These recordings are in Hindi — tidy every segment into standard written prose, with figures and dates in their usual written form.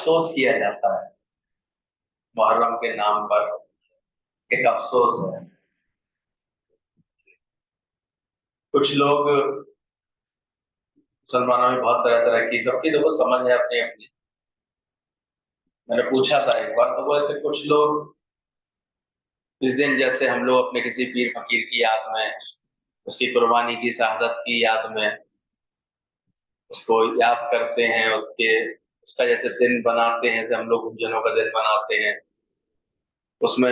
अफसोस किया जाता है। मुहर्रम के नाम पर एक अफसोस है। कुछ लोग, मुसलमानों में बहुत तरह तरह की, सबकी देखो समझ है अपनी अपनी। मैंने पूछा था एक बार, तो बोले थे कुछ लोग इस दिन, जैसे हम लोग अपने किसी पीर फकीर की याद में, उसकी कुर्बानी की शहादत की याद में उसको याद करते हैं, उसका जैसे दिन बनाते हैं, जैसे हम लोग गुंजनों का दिन बनाते हैं, उसमें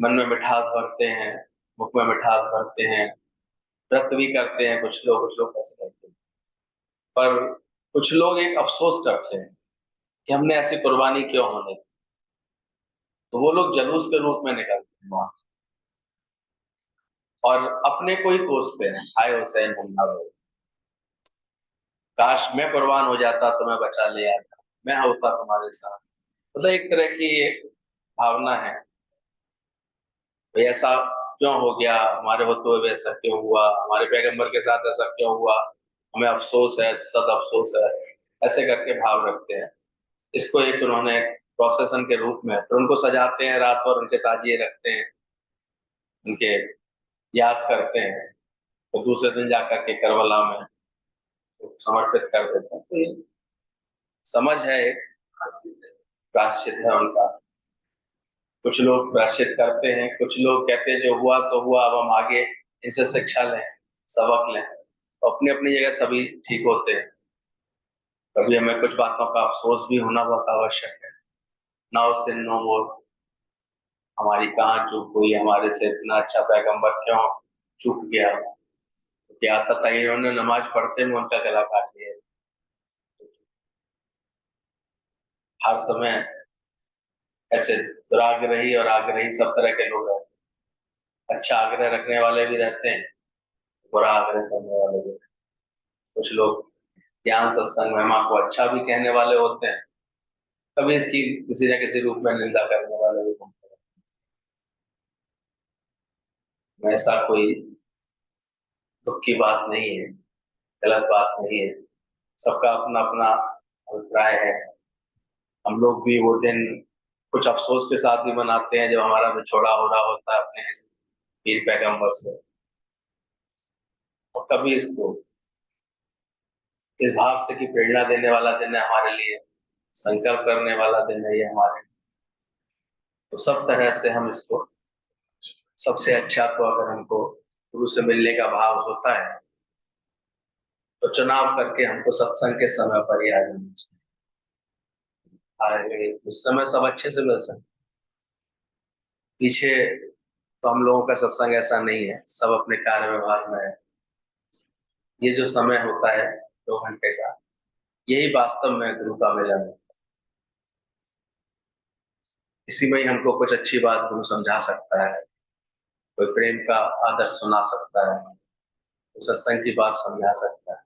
मन में मिठास भरते हैं, मुख में मिठास भरते हैं, व्रत भी करते हैं कुछ लोग ऐसे करते हैं। पर कुछ लोग एक अफसोस करते हैं कि हमने ऐसी कुर्बानी क्यों होने दी। तो वो लोग जुलूस के रूप में निकलते हैं वहां, और अपने को ही कोसते हैं, हाय हुसैन जिंदाबाद, काश मैं कुर्बान हो जाता तो मैं बचा ले आता, मैं होता तुम्हारे साथ। मतलब एक तरह की एक भावना है, भाई ऐसा क्यों हो गया, हमारे होते हुए ऐसा क्यों हुआ, हमारे पैगंबर के साथ ऐसा क्यों हुआ, हमें अफसोस है, सद अफसोस है, ऐसे करके भाव रखते हैं। इसको एक उन्होंने प्रोसेसन के रूप में, फिर उनको सजाते हैं, रात भर उनके ताजिए रखते हैं, उनके याद करते हैं, तो दूसरे दिन जाकर के करबला में समर्पित कर देते हैं। तो ये समझ है, एक प्रायश्चित है उनका। कुछ लोग प्रायश्चित करते हैं, कुछ लोग कहते हैं जो हुआ सो हुआ, अब हम आगे इनसे शिक्षा लें, सबक लें। तो अपनी अपनी जगह सभी ठीक होते हैं। कभी हमें कुछ बातों का अफसोस भी होना बहुत आवश्यक है। नाउ सिन नो मोर, हमारी कहाँ चूक हुई, हमारे से इतना अच्छा पैगंबर क्यों चूक गया। तो क्या आता था, इन्होंने नमाज पढ़ते में उनका गला काट लिया। हर समय ऐसे दुराग्रही और आग्रही सब तरह के लोग रहते हैं। अच्छा आग्रह रखने वाले भी रहते हैं, बुरा आग्रह करने वाले भी। कुछ लोग ज्ञान सत्संग महिमा को अच्छा भी कहने वाले होते हैं, कभी इसकी किसी न किसी रूप में निंदा करने वाले भी होते हैं। ऐसा कोई दुख की बात नहीं है, गलत बात नहीं है, सबका अपना अपना अभिप्राय है। हम लोग भी वो दिन कुछ अफसोस के साथ भी मनाते हैं जब हमारा बिछोड़ा हो रहा होता है अपने पीर पैगंबर से। और कभी इसको इस भाव से कि प्रेरणा देने वाला दिन है हमारे लिए, संकल्प करने वाला दिन है ये हमारे लिए। तो सब तरह से हम इसको, सबसे अच्छा तो अगर हमको गुरु से मिलने का भाव होता है तो चुनाव करके हमको सत्संग के समय पर ही आ जाना चाहिए। उस समय सब अच्छे से मिल सकते। पीछे तो हम लोगों का सत्संग ऐसा नहीं है, सब अपने कार्य व्यवहार में है। ये जो समय होता है 2 घंटे का, यही वास्तव में गुरु का मिलन है। इसी में ही हमको कुछ अच्छी बात गुरु समझा सकता है, कोई प्रेम का आदर्श सुना सकता है, कोई सत्संग की बात समझा सकता है।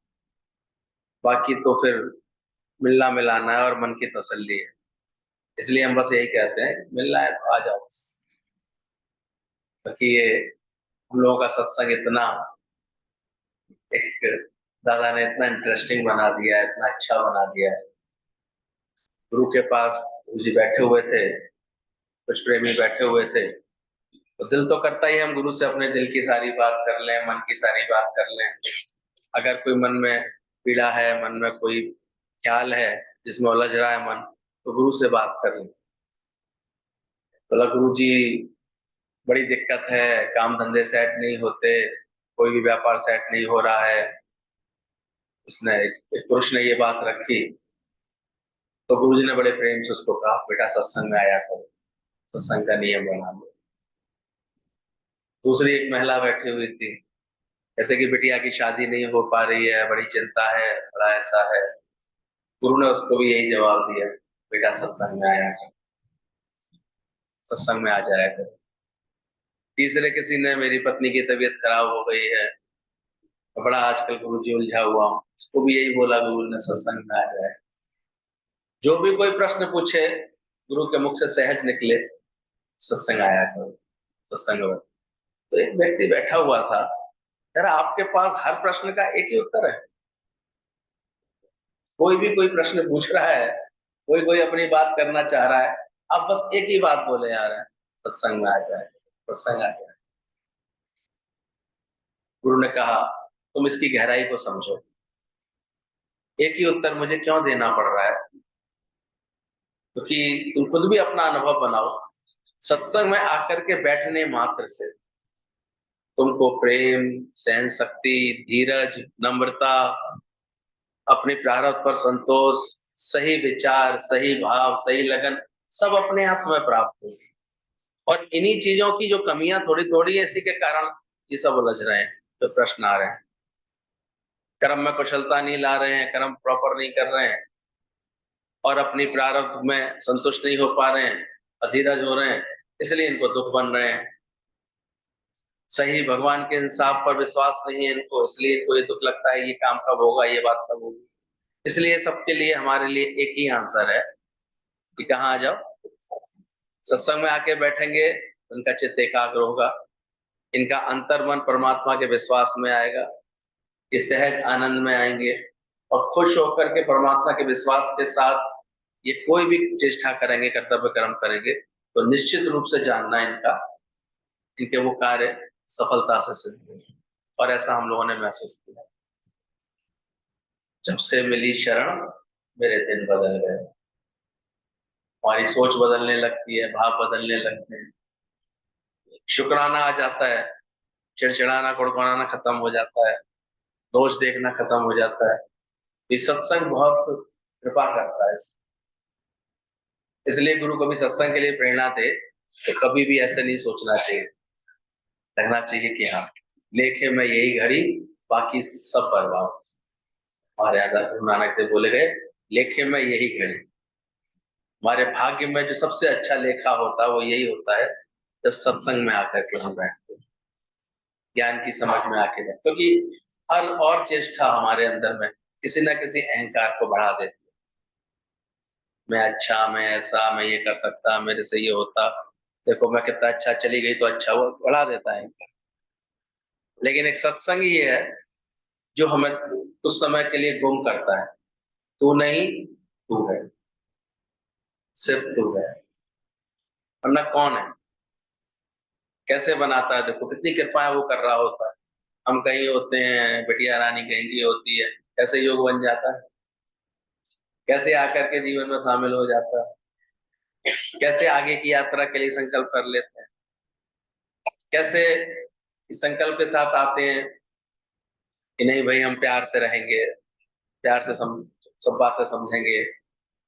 बाकी तो फिर मिलना मिलाना है और मन की तसल्ली है। इसलिए हम बस यही कहते हैं, मिलना है तो आ जाओ बस। बाकी ये हम लोगों का सत्संग इतना एक, दादा ने इतना इंटरेस्टिंग बना दिया है, इतना अच्छा बना दिया है। गुरु के पास गुरु जी बैठे हुए थे, कुछ प्रेमी बैठे हुए थे, तो दिल तो करता ही हम गुरु से अपने दिल की सारी बात कर लें, मन की सारी बात कर लें। अगर कोई मन में पीड़ा है, मन में कोई ख्याल है जिसमें उलझ रहा है मन, तो गुरु से बात कर लें। बोला गुरु जी बड़ी दिक्कत है, काम धंधे सेट नहीं होते, कोई भी व्यापार सेट नहीं हो रहा है। उसने एक पुरुष ने ये बात रखी, तो गुरु जी ने बड़े प्रेम से उसको कहा, बेटा सत्संग में आया करो, सत्संग का नियम बना लो। दूसरी एक महिला बैठी हुई थी, कहते कि बिटिया की शादी नहीं हो पा रही है, बड़ी चिंता है, बड़ा ऐसा है। गुरु ने उसको भी यही जवाब दिया, बेटा सत्संग में आया कर, सत्संग में आ जाया कर। तीसरे किसी ने, मेरी पत्नी की तबीयत खराब हो गई है, बड़ा आजकल गुरु जी उलझा हुआ हूँ, उसको भी यही बोला गुरु ने, सत्संग में आ जाए। जो भी कोई प्रश्न पूछे, गुरु के मुख से सहज निकले, सत्संग आया करो, सत्संग में। तो एक व्यक्ति बैठा हुआ था, यार आपके पास हर प्रश्न का एक ही उत्तर है, कोई भी कोई प्रश्न पूछ रहा है कोई कोई अपनी बात करना चाह रहा है, आप बस एक ही बात बोले जा रहे हैं, सत्संग में आ जाए, सत्संग आ जाए। गुरु ने कहा तुम इसकी गहराई को समझो। एक ही उत्तर मुझे क्यों देना पड़ रहा है? क्योंकि तुम खुद भी अपना अनुभव बनाओ। सत्संग में आकर के बैठने मात्र से तुमको प्रेम, सहन शक्ति, धीरज, नम्रता, अपने प्रारब्ध पर संतोष, सही विचार, सही भाव, सही लगन, सब अपने आप में प्राप्त होगी। और इन्हीं चीजों की जो कमियां थोड़ी थोड़ी है, इसी के कारण ये सब उलझ रहे हैं, तो प्रश्न आ रहे हैं। कर्म में कुशलता नहीं ला रहे हैं, कर्म प्रॉपर नहीं कर रहे हैं, और अपनी प्रारब्ध में संतुष्ट नहीं हो पा रहे हैं, अधीरज हो रहे हैं, इसलिए इनको दुख बन रहे हैं। सही भगवान के इंसाफ पर विश्वास नहीं है इनको, इसलिए इनको ये दुख लगता है, ये काम कब होगा, ये बात कब होगी। इसलिए सबके लिए, हमारे लिए एक ही आंसर है कि कहाँ आ जाओ, सत्संग में आके बैठेंगे, उनका चित्त एकाग्र होगा, इनका अंतर्मन परमात्मा के विश्वास में आएगा, ये सहज आनंद में आएंगे, और खुश होकर के परमात्मा के विश्वास के साथ ये कोई भी चेष्टा करेंगे, कर्तव्य कर्म करेंगे, तो निश्चित रूप से जानना इनका, इनके वो कार्य सफलता से सिद्ध होंगे। और ऐसा हम लोगों ने महसूस किया। जब से मिली शरण मेरे दिन बदल गए। हमारी सोच बदलने लगती है, भाव बदलने लगते हैं, शुक्राना आ जाता है, चिड़चिड़ाना कुड़कुड़ाना खत्म हो जाता है, दोष देखना खत्म हो जाता है। ये सत्संग बहुत कृपा करता है। इसलिए गुरु कभी सत्संग के लिए प्रेरणा दे तो कभी भी ऐसे नहीं सोचना चाहिए, कहना चाहिए कि हाँ, लेखे में यही घड़ी, बाकी सब बर्बाद। हमारे आदर्श गुरु नानक देव बोले गए, लेखे में यही घड़ी। हमारे भाग्य में जो सबसे अच्छा लेखा होता है वो यही होता है जब सत्संग में आकर के हम बैठते हैं, ज्ञान की समझ में आके बैठते, क्योंकि हर और चेष्टा हमारे अंदर में किसी न किसी अहंकार को बढ़ा देती है। मैं अच्छा, मैं ऐसा, मैं ये कर सकता, मेरे से ये होता, देखो मैं कितना अच्छा, चली गई तो अच्छा हुआ, बढ़ा देता है। लेकिन एक सत्संग ही है जो हमें उस समय के लिए गुम करता है, तू नहीं तू है, सिर्फ तू है, वरना कौन है, कैसे बनाता है, देखो कितनी कृपाएं वो कर रहा होता है। हम कहीं होते हैं, बिटिया रानी कहीं की होती है, कैसे योग बन जाता है, कैसे आकर के जीवन में शामिल हो जाता है, कैसे आगे की यात्रा के लिए संकल्प कर लेते हैं, कैसे इस संकल्प के साथ आते हैं कि नहीं भाई हम प्यार से रहेंगे, प्यार से सब बातें समझेंगे,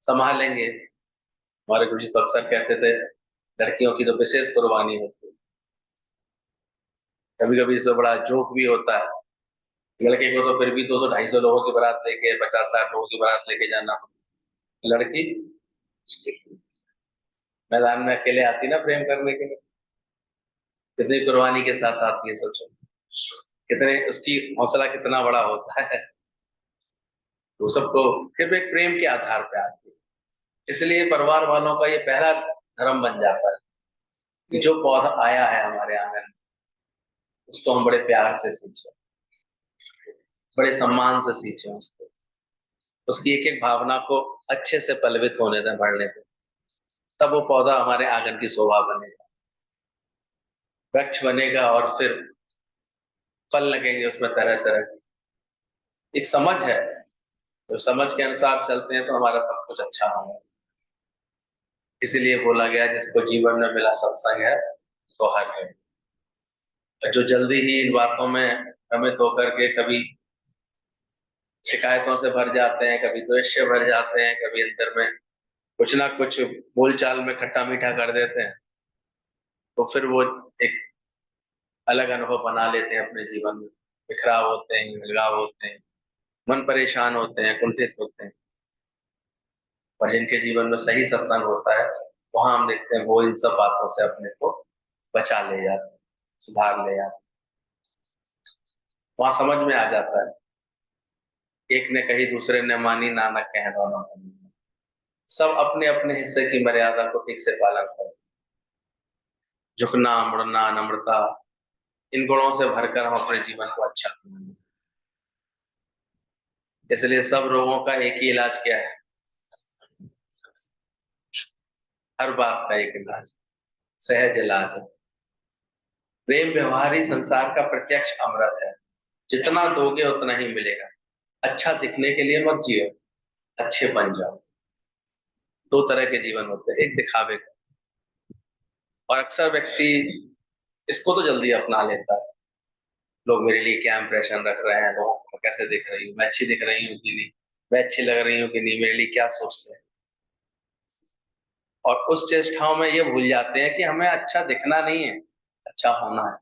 संभालेंगे। हमारे गुरु जी तो अक्सर कहते थे, लड़कियों की तो विशेष कुर्बानी होती है। कभी कभी इससे बड़ा जोक भी होता है, लड़के को तो फिर भी 200-250 लोगों की बारात लेके, 50-60 लोगों की बारात लेके जाना, लड़की मैदान में अकेले आती ना प्रेम करने के लिए, कितनी कुर्बानी के साथ आती है, सोचो कितने, उसकी हौसला कितना बड़ा होता है। वो सबको फिर भी एक प्रेम के आधार पे आती है। इसलिए परिवार वालों का ये पहला धर्म बन जाता है कि जो पौधा आया है हमारे आंगन में, उसको हम बड़े प्यार से सींचे, बड़े सम्मान से सींचे उसको, उसकी एक एक भावना को अच्छे से पलवित होने दें, बढ़ने दें, तब वो पौधा हमारे आंगन की शोभा बनेगा, वृक्ष बनेगा, और फिर फल लगेंगे उसमें तरह तरह की। एक समझ है, तो समझ के अनुसार चलते हैं तो हमारा सब कुछ अच्छा होगा। इसीलिए बोला गया, जिसको जीवन में मिला सत्संग है तो हर है। जो जल्दी ही इन बातों में भ्रमित होकर के कभी शिकायतों से भर जाते हैं, कभी द्वेष से भर जाते हैं, कभी अंदर में कुछ ना कुछ बोलचाल में खट्टा मीठा कर देते हैं, तो फिर वो एक अलग अनुभव बना लेते हैं अपने जीवन में, बिखराव होते हैं, अलगाव होते हैं, मन परेशान होते हैं, कुंठित होते हैं। और जिनके जीवन में सही सत्संग होता है, वहां हम देखते हैं वो इन सब बातों से अपने को बचा ले जाते हैं, सुधार ले जाते हैं। वहां समझ में आ जाता है, एक ने कही दूसरे ने मानी, नानक कहे दोनों को मानी। सब अपने अपने हिस्से की मर्यादा को ठीक से पालन करें। झुकना, मुड़ना, नम्रता, इन गुणों से भरकर हम अपने जीवन को अच्छा बनाएंगे। इसलिए सब रोगों का एक ही इलाज क्या है? हर बात का एक इलाज, सहज इलाज है। प्रेम व्यवहार ही संसार का प्रत्यक्ष अमृत है। जितना दोगे उतना ही मिलेगा। अच्छा दिखने के लिए मत जियो, अच्छे बन जाओ। दो तरह के जीवन होते हैं, एक दिखावे का, और अक्सर व्यक्ति इसको तो जल्दी अपना लेता है। लोग मेरे लिए क्या इंप्रेशन रख रहे हैं, लोगों को कैसे दिख रही हूँ, मैं अच्छी दिख रही हूँ कि नहीं, मैं अच्छी लग रही हूँ कि नहीं, मेरे लिए क्या सोचते हैं। और उस चेष्टाओं में ये भूल जाते हैं कि हमें अच्छा दिखना नहीं है, अच्छा होना है।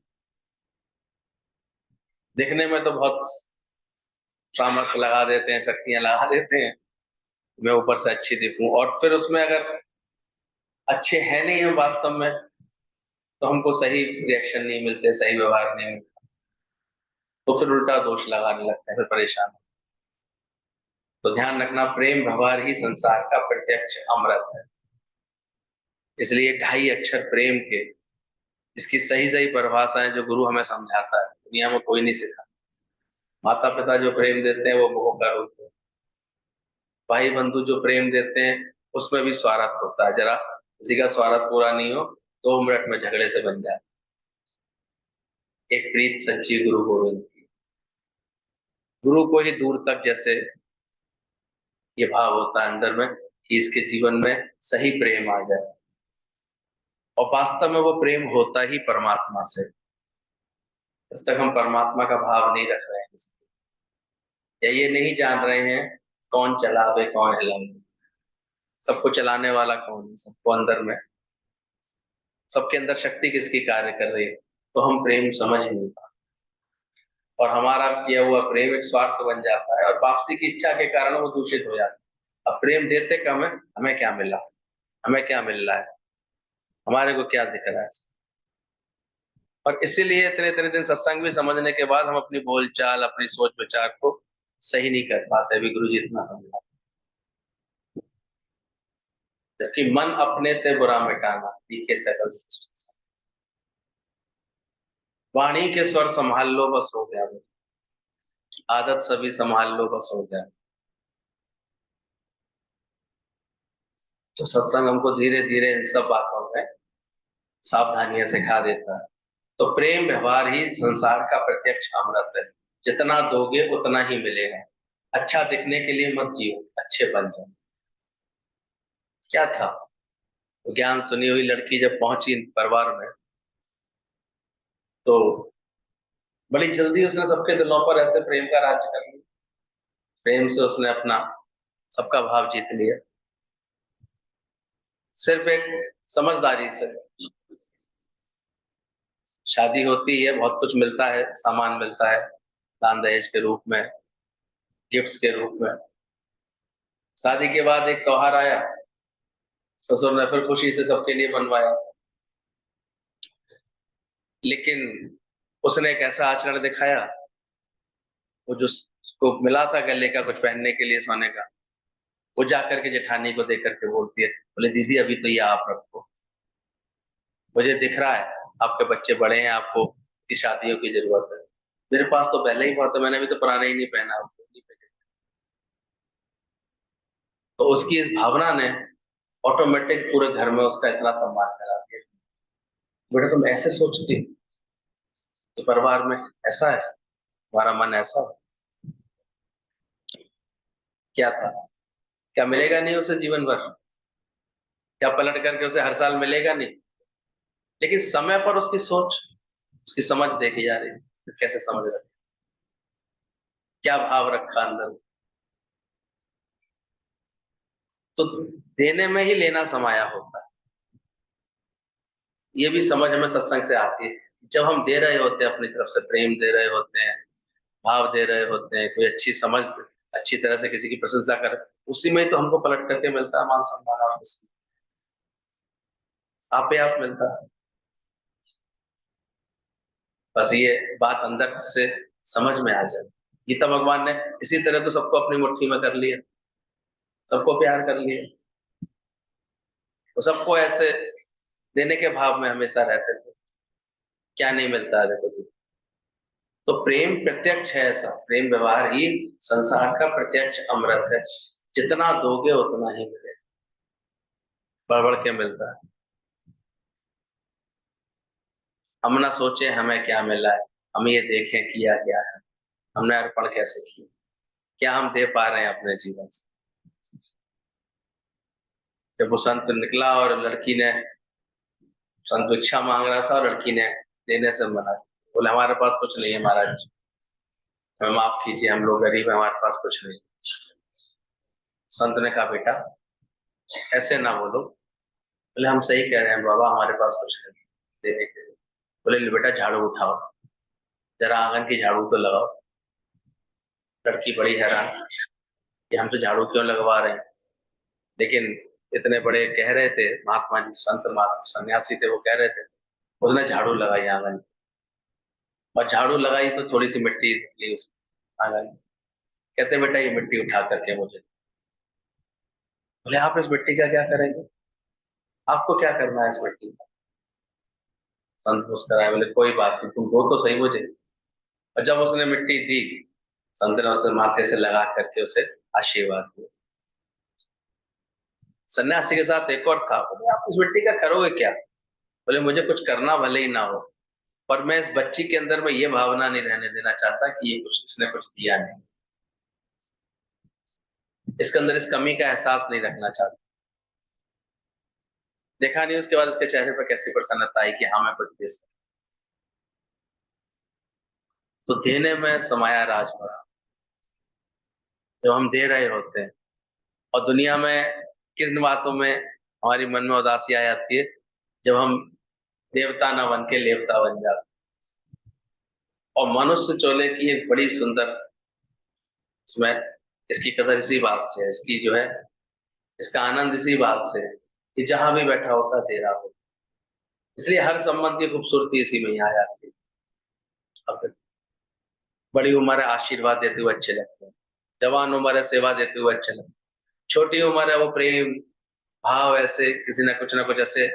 दिखने में तो बहुत सामर्थ्य लगा देते हैं, शक्तियां लगा देते हैं, मैं ऊपर से अच्छी दिखूं, और फिर उसमें अगर अच्छे हैं नहीं हम वास्तव में, तो हमको सही रिएक्शन नहीं मिलते, सही व्यवहार नहीं मिलता, तो फिर उल्टा दोष लगाने लगते हैं, फिर परेशान। तो ध्यान रखना, प्रेम व्यवहार ही संसार का प्रत्यक्ष अमृत है। इसलिए 2.5 अक्षर प्रेम के, इसकी सही सही परिभाषाएं जो गुरु हमें समझाता है, दुनिया में कोई नहीं सिखा। माता पिता जो प्रेम देते हैं वो मोह का रूप है। भाई बंधु जो प्रेम देते हैं उसमें भी स्वार्थ होता है। जरा किसी का स्वार्थ पूरा नहीं हो 2 मिनट में झगड़े से बन जाए। एक प्रीत सच्ची गुरु गोविंद की। गुरु को ही दूर तक जैसे ये भाव होता है अंदर में कि इसके जीवन में सही प्रेम आ जाए, और वास्तव में वो प्रेम होता ही परमात्मा से। जब तक हम परमात्मा का भाव नहीं रख रहे हैं, या ये नहीं जान रहे हैं कौन चलावे कौन हिलावे, सबको चलाने वाला कौन है, सबको अंदर में, सबके अंदर शक्ति किसकी कार्य कर रही है, तो हम प्रेम समझ ही नहीं पाते। और हमारा किया हुआ प्रेम एक स्वार्थ बन जाता है, और वापसी की इच्छा के कारण वो दूषित हो जाता है। अब प्रेम देते कम है, हमें क्या मिला, हमें क्या मिल रहा है, हमारे को क्या दिख रहा है। और इसीलिए इतने इतने दिन सत्संग भी समझने के बाद हम अपनी बोलचाल, अपनी सोच विचार को सही नहीं कर पाते। अभी गुरु जी इतना समझा, जबकि मन अपने ते बुरा मिटाना दिखे सकल सृष्टि। वाणी के स्वर संभाल लो बस हो गया, आदत सभी संभाल लो बस हो गया। तो सत्संग हमको धीरे धीरे इन सब बातों में सावधानियां सिखा देता है। तो प्रेम व्यवहार ही संसार का प्रत्यक्ष अमृत है। जितना दोगे उतना ही मिलेगा। अच्छा दिखने के लिए मत जियो, अच्छे बन जाओ। क्या था, ज्ञान सुनी हुई लड़की जब पहुंची परिवार में, तो बड़ी जल्दी उसने सबके दिलों पर ऐसे प्रेम का राज कर लिया। प्रेम से उसने अपना सबका भाव जीत लिया, सिर्फ एक समझदारी से। शादी होती है, बहुत कुछ मिलता है, सामान मिलता है दान दहेज के रूप में, गिफ्ट्स के रूप में। शादी के बाद एक त्योहार आया, ससुर ने फिर खुशी से सबके लिए बनवाया, लेकिन उसने एक ऐसा आचरण दिखाया, वो जो उसको मिला था गले का कुछ पहनने के लिए सोने का, वो जाकर के जेठानी को देकर के बोलती है, बोले दीदी अभी तो ये आप रखो, मुझे दिख रहा है आपके बच्चे बड़े हैं, आपको की शादियों की जरूरत है, मेरे पास तो पहले ही बहुत है, मैंने अभी तो पुराना ही नहीं पहना। तो उसकी इस भावना ने ऑटोमेटिक पूरे घर में उसका इतना सम्मान करा दिया। बेटा तुम ऐसे सोचती, तो परिवार में ऐसा है, तुम्हारा मन ऐसा है। क्या था, क्या मिलेगा नहीं उसे जीवन भर, क्या पलट करके उसे हर साल मिलेगा नहीं, लेकिन समय पर उसकी सोच, उसकी समझ देखी जा रही है, कैसे समझ रहा है, क्या भाव रखा अंदर। तो देने में ही लेना समाया होता है। ये भी समझ हमें सत्संग से आती है। जब हम दे रहे होते हैं, अपनी तरफ से प्रेम दे रहे होते हैं, भाव दे रहे होते हैं, कोई अच्छी समझ, अच्छी तरह से किसी की प्रशंसा कर, उसी में ही तो हमको पलट करके मिलता है मान सम्मान, और आप ही आप मिलता है। बस ये बात अंदर से समझ में आ जाए। गीता भगवान ने इसी तरह तो सबको अपनी मुट्ठी में कर लिया, सबको प्यार कर लिया, तो सबको ऐसे देने के भाव में हमेशा रहते थे। क्या नहीं मिलता है देखो जी। तो प्रेम प्रत्यक्ष है, ऐसा प्रेम व्यवहार ही संसार का प्रत्यक्ष अमृत है। जितना दोगे उतना ही मिलेगा। बढ़ बढ़ के मिलता है। हम ना सोचे हमें क्या मिला है, हम ये देखें किया क्या है, हमने अर्पण कैसे किया, क्या हम दे पा रहे हैं अपने जीवन से। जब वो संत निकला और लड़की ने, संत भिक्षा मांग रहा था और लड़की ने देने से मना किया। बोले हमारे पास कुछ नहीं है महाराज, हमें माफ कीजिए, हम लोग गरीब हैं, हमारे पास कुछ नहीं। संत ने कहा बेटा ऐसे ना बोलो। बोले हम सही कह रहे हैं बाबा, हमारे पास कुछ नहीं देने के लिए। बोले ले बेटा झाड़ू उठाओ, जरा आंगन की झाड़ू तो लगाओ। लड़की बड़ी हैरान कि हम तो झाड़ू क्यों लगवा रहे हैं, लेकिन इतने बड़े कह रहे थे महात्मा जी, संत महात्मा सन्यासी थे, वो कह रहे थे। उसने झाड़ू लगाई आंगन में, और झाड़ू लगाई तो थोड़ी सी मिट्टी निकली उस आंगन में। कहते बेटा ये मिट्टी उठा करके मुझे। बोले आप इस मिट्टी का क्या करेंगे, आपको क्या करना है इस मिट्टी का। संत मुस्कुराए, बोले कोई बात नहीं, तुम दो तो सही मुझे। और जब उसने मिट्टी दी, संत ने उसे माथे से लगा करके उसे आशीर्वाद दिया। सन्यासी के साथ एक और था। बोले आप इस मिट्टी का करोगे क्या। बोले मुझे कुछ करना भले ही ना हो, पर मैं इस बच्ची के अंदर में ये भावना नहीं रहने देना चाहता कि ये कुछ, इसने कुछ दिया नहीं, इसके अंदर इस कमी का एहसास नहीं रखना चाहता। देखा नहीं उसके बाद उसके चेहरे पर कैसी प्रसन्नता आई कि हाँ मैं कुछ दे सकता। तो देने में समाया राज भरा, जब हम दे रहे होते हैं। और दुनिया में किन बातों में हमारी मन में उदासी आ जाती है, जब हम देवता न बन के लेवता बन जाते। और मनुष्य चोले की एक बड़ी सुंदर इसमें, इसकी कदर इसी बात से है, इसकी जो है इसका आनंद इसी बात से है कि जहां भी बैठा होता दे रहा हो। इसलिए हर संबंध की खूबसूरती इसी में ही आ जाती है। अब बड़ी उम्र है आशीर्वाद देते हुए अच्छे लगते हैं, जवान उम्र है सेवा देते हुए अच्छे लगते हैं, छोटी उम्र है वो प्रेम भाव ऐसे किसी ना कुछ ऐसे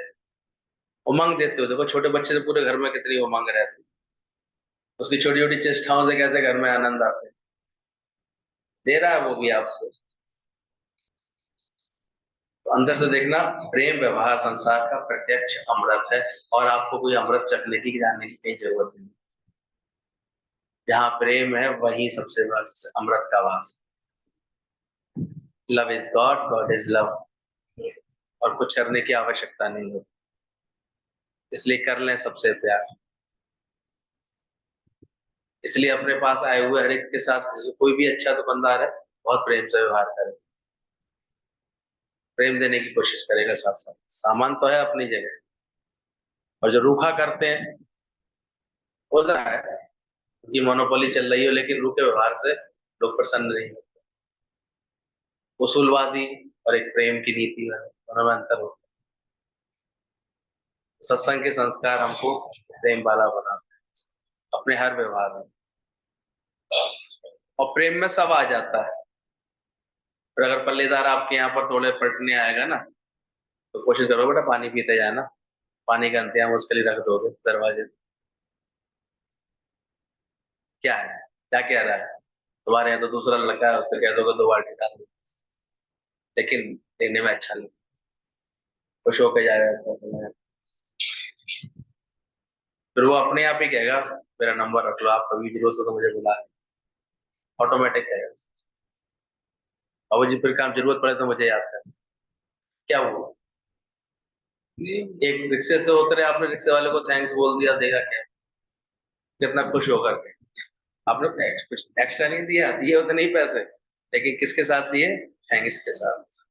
उमंग देते हो। देखो छोटे बच्चे से पूरे घर में कितनी उमंग रहती है, उसकी छोटी छोटी चेष्टाओं से कैसे घर में आनंद आते हैं। दे रहा है वो भी आपको, तो अंदर से देखना, प्रेम व्यवहार संसार का प्रत्यक्ष अमृत है। और आपको कोई अमृत चखने की जानने की कहीं जरूरत नहीं। जहाँ प्रेम है वही सबसे बड़ा अमृत का वास। Love is God, God is love. और कुछ करने की आवश्यकता नहीं होती, इसलिए कर लें सबसे प्यार। इसलिए अपने पास आए हुए हर एक के साथ, कोई भी अच्छा दुकानदार है बहुत प्रेम से व्यवहार करें, प्रेम देने की कोशिश करेगा। साथ साथ सामान तो है अपनी जगह, और जो रूखा करते हैं हो रहा है कि मोनोपोली चल रही हो, लेकिन रूखे व्यवहार से लोग प्रसन्न नहीं होते। उसूलवादी और एक प्रेम की नीति में दोनों में अंतर होता है। सत्संग के संस्कार हमको प्रेम वाला बनाते हैं अपने हर व्यवहार में, और प्रेम में सब आ जाता है। और अगर पल्लेदार आपके यहाँ पर थोड़े पलटने आएगा ना, तो कोशिश करो बेटा पानी पीते जाना, पानी का इंतजाम उसके लिए रख दोगे दरवाजे पे। क्या है, क्या कह रहा है, तुम्हारे यहाँ तो दूसरा लड़का है, उससे कह दोगे 2 बाल्टी डाल दो। लेकिन देखने में अच्छा नहीं, खुश होकर जाएगा तो फिर वो अपने आप ही कहेगा मेरा नंबर रख लो, आप कभी जरूरत हो तो मुझे बुला, ऑटोमेटिक कहेगा। और जी फिर काम जरूरत पड़े तो मुझे याद कर। क्या हुआ, एक रिक्शे से उतरे, आपने रिक्शे वाले को थैंक्स बोल दिया, देगा क्या, कितना खुश होकर के। आपने कुछ एक्स्ट्रा नहीं दिया, दिए उतने ही पैसे, लेकिन किसके साथ दिए, थैंक्स के साथ,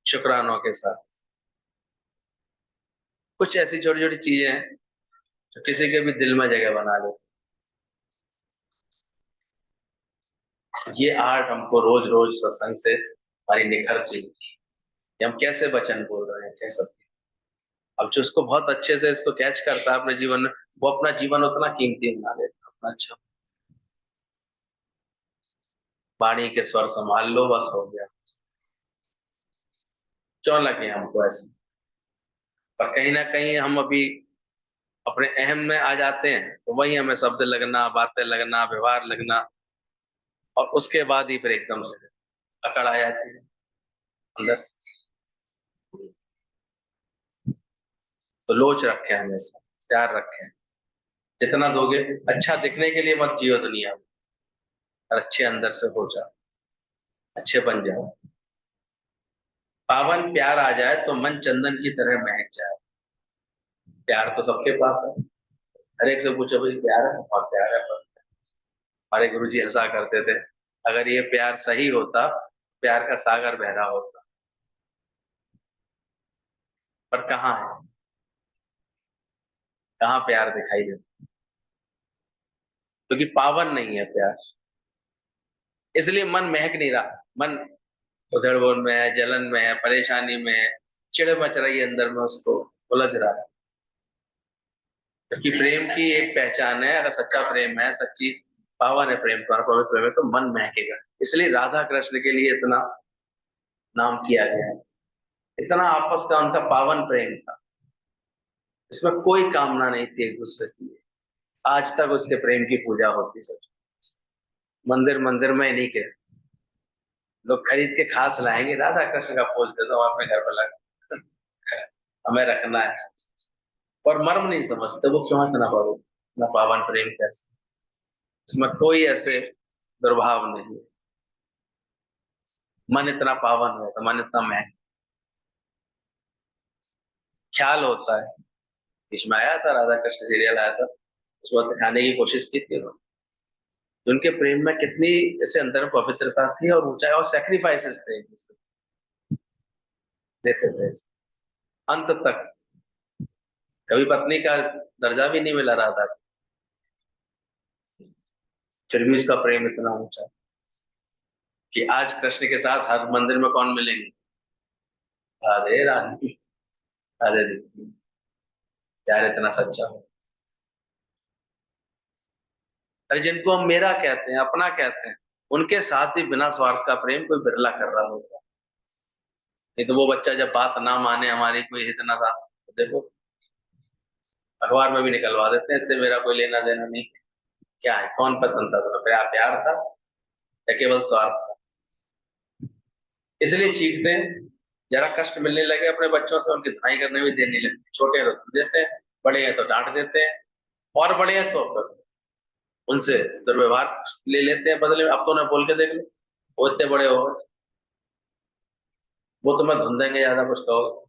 शुक्रानों के साथ। कुछ ऐसी छोटी छोटी चीजें हैं जो किसी के भी दिल में जगह बना ले। ये आर्ट हमको रोज रोज सत्संग से हमारी निखरती है कि हम कैसे वचन बोल रहे हैं, कैसे। अब जो उसको बहुत अच्छे से इसको कैच करता है अपने जीवन में, वो अपना जीवन उतना कीमती बना लेता है अपना। अच्छा, वाणी के स्वर संभाल लो, बस हो गया। क्यों लगे हमको ऐसे, पर कहीं ना कहीं हम अभी अपने अहम में आ जाते हैं, तो वही हमें शब्द लगना, बातें लगना, व्यवहार लगना, और उसके बाद ही फिर एकदम से अकड़ आ जाती है अंदर से। तो लोच रखे हमेशा, प्यार रखें। जितना दोगे, अच्छा दिखने के लिए मत जियो दुनिया में, और अच्छे अंदर से हो जाओ, अच्छे बन जाओ। पावन प्यार आ जाए तो मन चंदन की तरह महक जाए। प्यार तो सबके पास है, हर एक से पूछो भाई प्यार है, बहुत प्यार है। हमारे गुरु जी हंसा करते थे, अगर ये प्यार सही होता, प्यार का सागर बह रहा होता। पर कहाँ है, कहाँ प्यार दिखाई देता, क्योंकि पावन नहीं है प्यार, इसलिए मन महक नहीं रहा। मन उधड़ बुन में है, जलन में है, परेशानी में है, चिड़ मच रही है अंदर में, उसको उलझ रहा है। क्योंकि प्रेम की एक पहचान है, अगर सच्चा प्रेम है, सच्ची पावन है प्रेम, तुम्हारा पवित्र प्रेम है, तो मन महकेगा। इसलिए राधा कृष्ण के लिए इतना नाम किया गया है, इतना आपस का उनका पावन प्रेम था। इसमें कोई कामना नहीं थी एक दूसरे की। आज तक उसके प्रेम की पूजा होती, सोचो। मंदिर मंदिर में नहीं के लोग खरीद के खास लाएंगे, राधा कृष्ण का फूल दे दो अपने घर पर लगा, हमें रखना है। और मर्म नहीं समझते वो, क्यों इतना पावन, इतना पावन प्रेम कैसे, इसमें कोई ऐसे दुर्भाव नहीं है। मन इतना पावन है तो मन इतना महक, ख्याल होता है। इसमें आया था, राधा कृष्ण सीरियल आया था, उस वक्त दिखाने की कोशिश की थी उन्होंने। उनके प्रेम में कितनी ऐसे अंदर में पवित्रता थी और ऊंचाई, और सेक्रीफाइसेस थे एक दूसरे को देते थे अंत तक। कभी पत्नी का दर्जा भी नहीं मिला राधा को, फिर भी उसका प्रेम इतना ऊंचा कि आज कृष्ण के साथ हर मंदिर में कौन मिलेंगे, राधे रानी, राधे देवी। प्यार इतना सच्चा हो। अरे जिनको हम मेरा कहते हैं, अपना कहते हैं, उनके साथ ही बिना स्वार्थ का प्रेम कोई बिरला कर रहा होता। नहीं तो वो बच्चा जब बात ना माने, हमारी कोई हित ना था, तो देखो अखबार में भी निकलवा देते हैं, इससे मेरा कोई लेना देना नहीं। क्या है, कौन पसंद था तुम्हें, प्यार प्यार था या केवल स्वार्थ था? इसलिए चीखते हैं, जरा कष्ट मिलने लगे अपने बच्चों से, उनकी धुनाई करने में देर नहीं लगती। छोटे हैं तो देते हैं, बड़े हैं तो डांट देते हैं, और बड़े हैं तो फिर उनसे दुर्व्यवहार ले लेते हैं बदले में। अब तो उन्हें बोल के देख लो, वो इतने बड़े हो गए, वो तुम्हें धुन देंगे, ज्यादा कुछ कहोगे।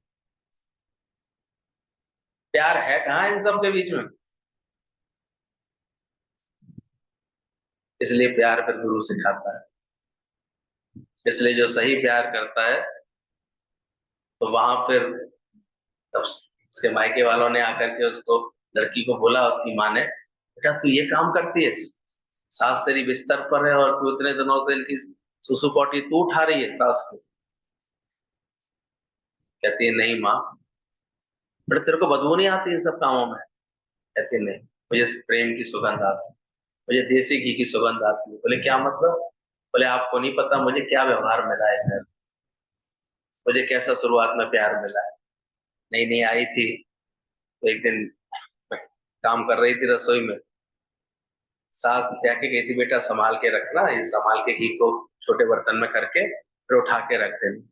प्यार है कहाँ इन सब के बीच में? इसलिए प्यार फिर गुरु सिखाता है। इसलिए जो सही प्यार करता है, तो वहां फिर तब उसके मायके वालों ने आकर के उसको, लड़की को बोला, उसकी माँ ने, बेटा तू ये काम करती है, सास तेरी बिस्तर पर है और तू इतने दिनों से इनकी सुसु पोटी तू उठा रही है सास की। कहती है नहीं माँ, बेटा तेरे को बदबू नहीं आती इन सब कामों में? कहती नहीं, मुझे प्रेम की सुगंध आती है, मुझे देसी घी की सुगंध आती है। बोले क्या मतलब? बोले आपको नहीं पता मुझे क्या व्यवहार मिला है सर, मुझे कैसा शुरुआत में प्यार मिला है। नई नई आई थी, तो एक दिन काम कर रही थी रसोई में, सास कह के गई थी बेटा संभाल के रखना, ये संभाल के घी को छोटे बर्तन में करके फिर उठा के रख देना।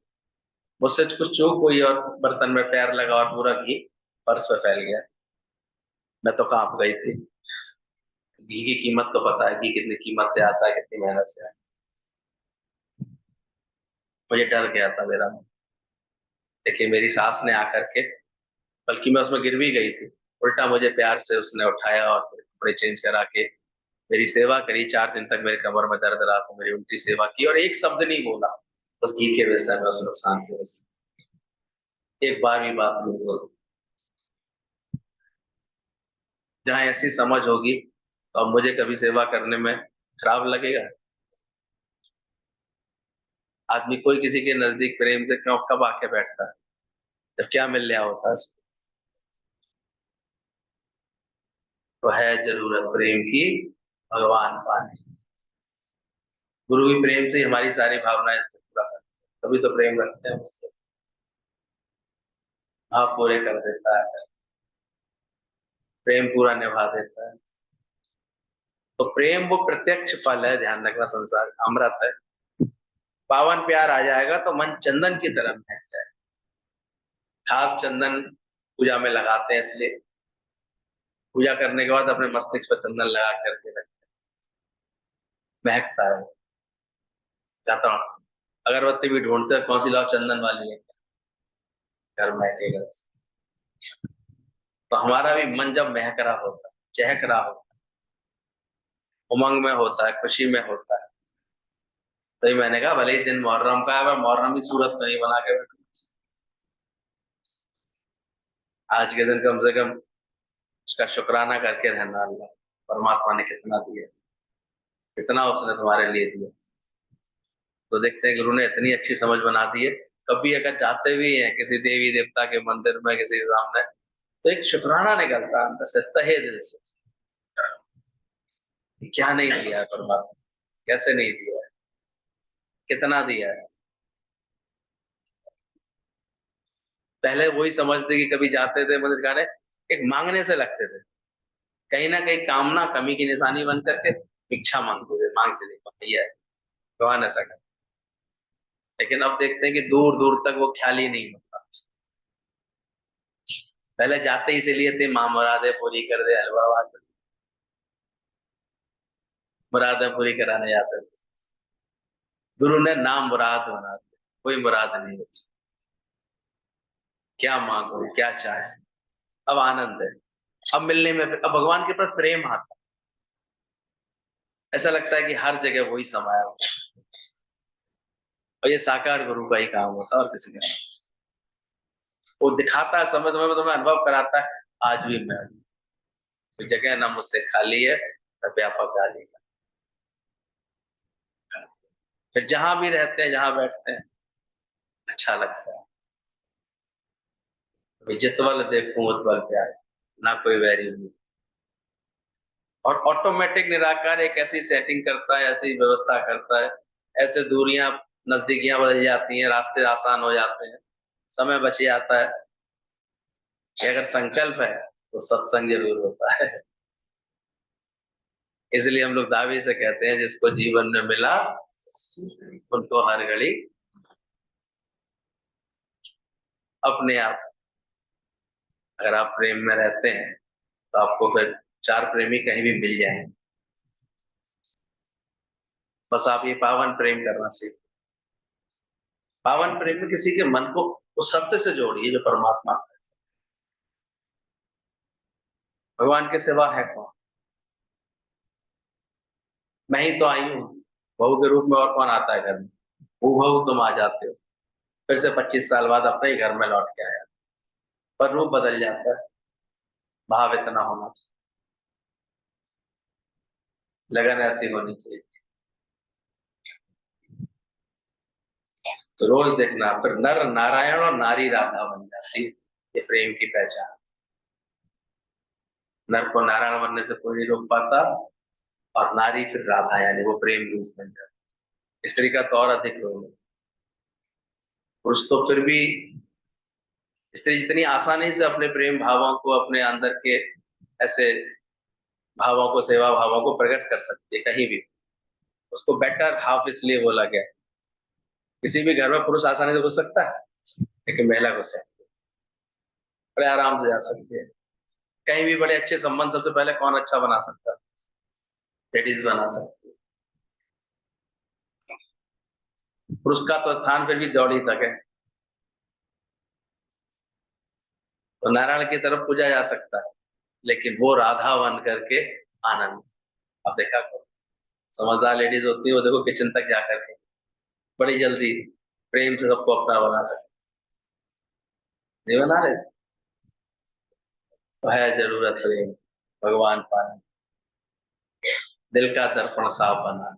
मुझसे कुछ चूक हुई और बर्तन में पैर लगा और पूरा घी फर्श पे फैल गया। मैं तो कांप गई थी। घी की कीमत तो पता है, घी कितनी कीमत से आता है, कितनी मेहनत से आता है। मुझे डर गया था मेरा मन। देखिए मेरी सास ने आकर के, बल्कि मैं उसमें गिर भी गई थी, उल्टा मुझे प्यार से उसने उठाया और कपड़े चेंज करा के मेरी सेवा करी। 4 दिन तक मेरे कमर में दर्द रहा, तो मेरी उल्टी सेवा की और एक शब्द नहीं बोला उस घी के विषय में, उस नुकसान के विषय में। एक बार भी बात नहीं बोली। जहाँ ऐसी समझ होगी, तो अब मुझे कभी सेवा करने में खराब लगेगा? आदमी कोई किसी के नजदीक प्रेम से क्यों, कब आके बैठता है, जब क्या मिल रहा होता है उसको। तो है जरूरत प्रेम की भगवान पाने। गुरु भी प्रेम से ही हमारी सारी भावनाएं से पूरा करते हैं, तभी तो प्रेम रखते हैं उससे, भाव पूरे कर देता है, प्रेम पूरा निभा देता है। तो प्रेम वो प्रत्यक्ष फल है, ध्यान रखना, संसार का अमृत है। पावन प्यार आ जाएगा तो मन चंदन की तरह महक जाए। खास चंदन पूजा में लगाते हैं, इसलिए पूजा करने के बाद अपने मस्तिष्क पर चंदन लगा करके रखते हैं, महकता है। जाता हूँ अगरबत्ती भी ढूंढते हैं, कौन सी लाओ, चंदन वाली है, घर महकेगा। तो हमारा भी मन जब महक रहा होता है, चहक रहा होता है, उमंग में होता है, खुशी में होता है, तो मैंने कहा भले ही दिन मुहर्रम का है, मैं मुहर्रम की सूरत नहीं बना के बैठूं, आज के दिन कम से कम उसका शुक्राना करके रहना, अल्लाह परमात्मा ने कितना दिया, कितना उसने तुम्हारे लिए दिया। तो देखते हैं गुरु ने इतनी अच्छी समझ बना दी है, कभी अगर जाते भी हैं किसी देवी देवता के मंदिर में, किसी के सामने, तो एक शुक्राना निकलता है अंदर से, तहे दिल से, क्या नहीं दिया है परमात्मा, कैसे नहीं दिया है, कितना दिया है। पहले वही समझते कि कभी जाते थे मंदिर जाने, एक मांगने से लगते थे, कहीं ना कहीं कामना कमी की निशानी बन करके भिक्षा मांगते थे, मांगते थे भैया भगवान ऐसा कर। लेकिन अब देखते हैं कि दूर दूर तक वो ख्याल ही नहीं होता। पहले जाते ही इसीलिए थे, माँ मुरादे पूरी कर दे, हलवा मुरादें पूरी कराने जाते थे। गुरु ने नाम मुराद बना दिया, कोई मुराद नहीं बची, क्या मांगो क्या चाहे, अब आनंद है, अब मिलने में, अब भगवान के प्रति प्रेम आता है, ऐसा लगता है कि हर जगह वही समाया हो। और ये साकार गुरु का ही काम होता है और किसी का नहीं। वो दिखाता है, समय समय में तुम्हें अनुभव कराता है, आज भी मैं, कोई जगह ना मुझसे खाली है, न व्यापक गाली है। फिर जहां भी रहते हैं, जहां बैठते हैं, अच्छा लगता है। जितवल देखूं उतवल प्यारे, ना कोई वैरी नहीं। और ऑटोमेटिक निराकार एक ऐसी सेटिंग करता है, ऐसी व्यवस्था करता है, ऐसे दूरियां नजदीकियां बदल जाती हैं, रास्ते आसान हो जाते हैं, समय बच जाता है कि अगर संकल्प है तो सत्संग जरूर होता है। इसलिए हम लोग दावे से कहते हैं, जिसको जीवन में मिला उनको हर घड़ी अपने आप, अगर आप प्रेम में रहते हैं तो आपको फिर चार प्रेमी कहीं भी मिल जाएंगे। बस आप ये पावन प्रेम करना सीखो। पावन प्रेम में किसी के मन को उस सत्य से जोड़िए जो परमात्मा है। भगवान के सिवा है कौन, मैं ही तो आई हूँ, बहू के रूप में और कौन आता है घर में, वो बहू तुम आ जाते हो, फिर से 25 साल बाद अपने ही घर में लौट के आया, पर रूप बदल जाता है। भाव इतना होना चाहिए, लगन ऐसी होनी चाहिए। तो रोज देखना, फिर नर नारायण और नारी राधा बन जाती है, ये प्रेम की पहचान। नर को नारायण बनने से कोई नहीं रोक पाता, और नारी फिर राधा, यानी वो प्रेम रूप बन जाती। स्त्री का तो और अधिक रोग है। पुरुष तो फिर भी, स्त्री जितनी आसानी से अपने प्रेम भावों को, अपने अंदर के ऐसे भावों को, सेवा भावों को प्रकट कर सकती है कहीं भी, उसको बेटर हाफ इसलिए बोला गया। किसी भी घर में पुरुष आसानी से घुस सकता है, लेकिन महिला घुस सकती है, बड़े आराम से जा सकती है। कहीं भी बड़े अच्छे संबंध सबसे पहले कौन अच्छा बना सकता है, लेडीज बना सकती है। पुरुष का तो स्थान फिर भी दौड़ी तक है, तो नारायण की तरफ पूजा जा सकता है, लेकिन वो राधा बन करके आनंद। अब देखा करो, समझदार लेडीज होती है, वो देखो किचन तक जा करके बड़ी जल्दी प्रेम से सबको अपना बना सकते, नहीं बना रहे, तो है जरूरत प्रेम, भगवान पाने, दिल का दर्पण साफ बना।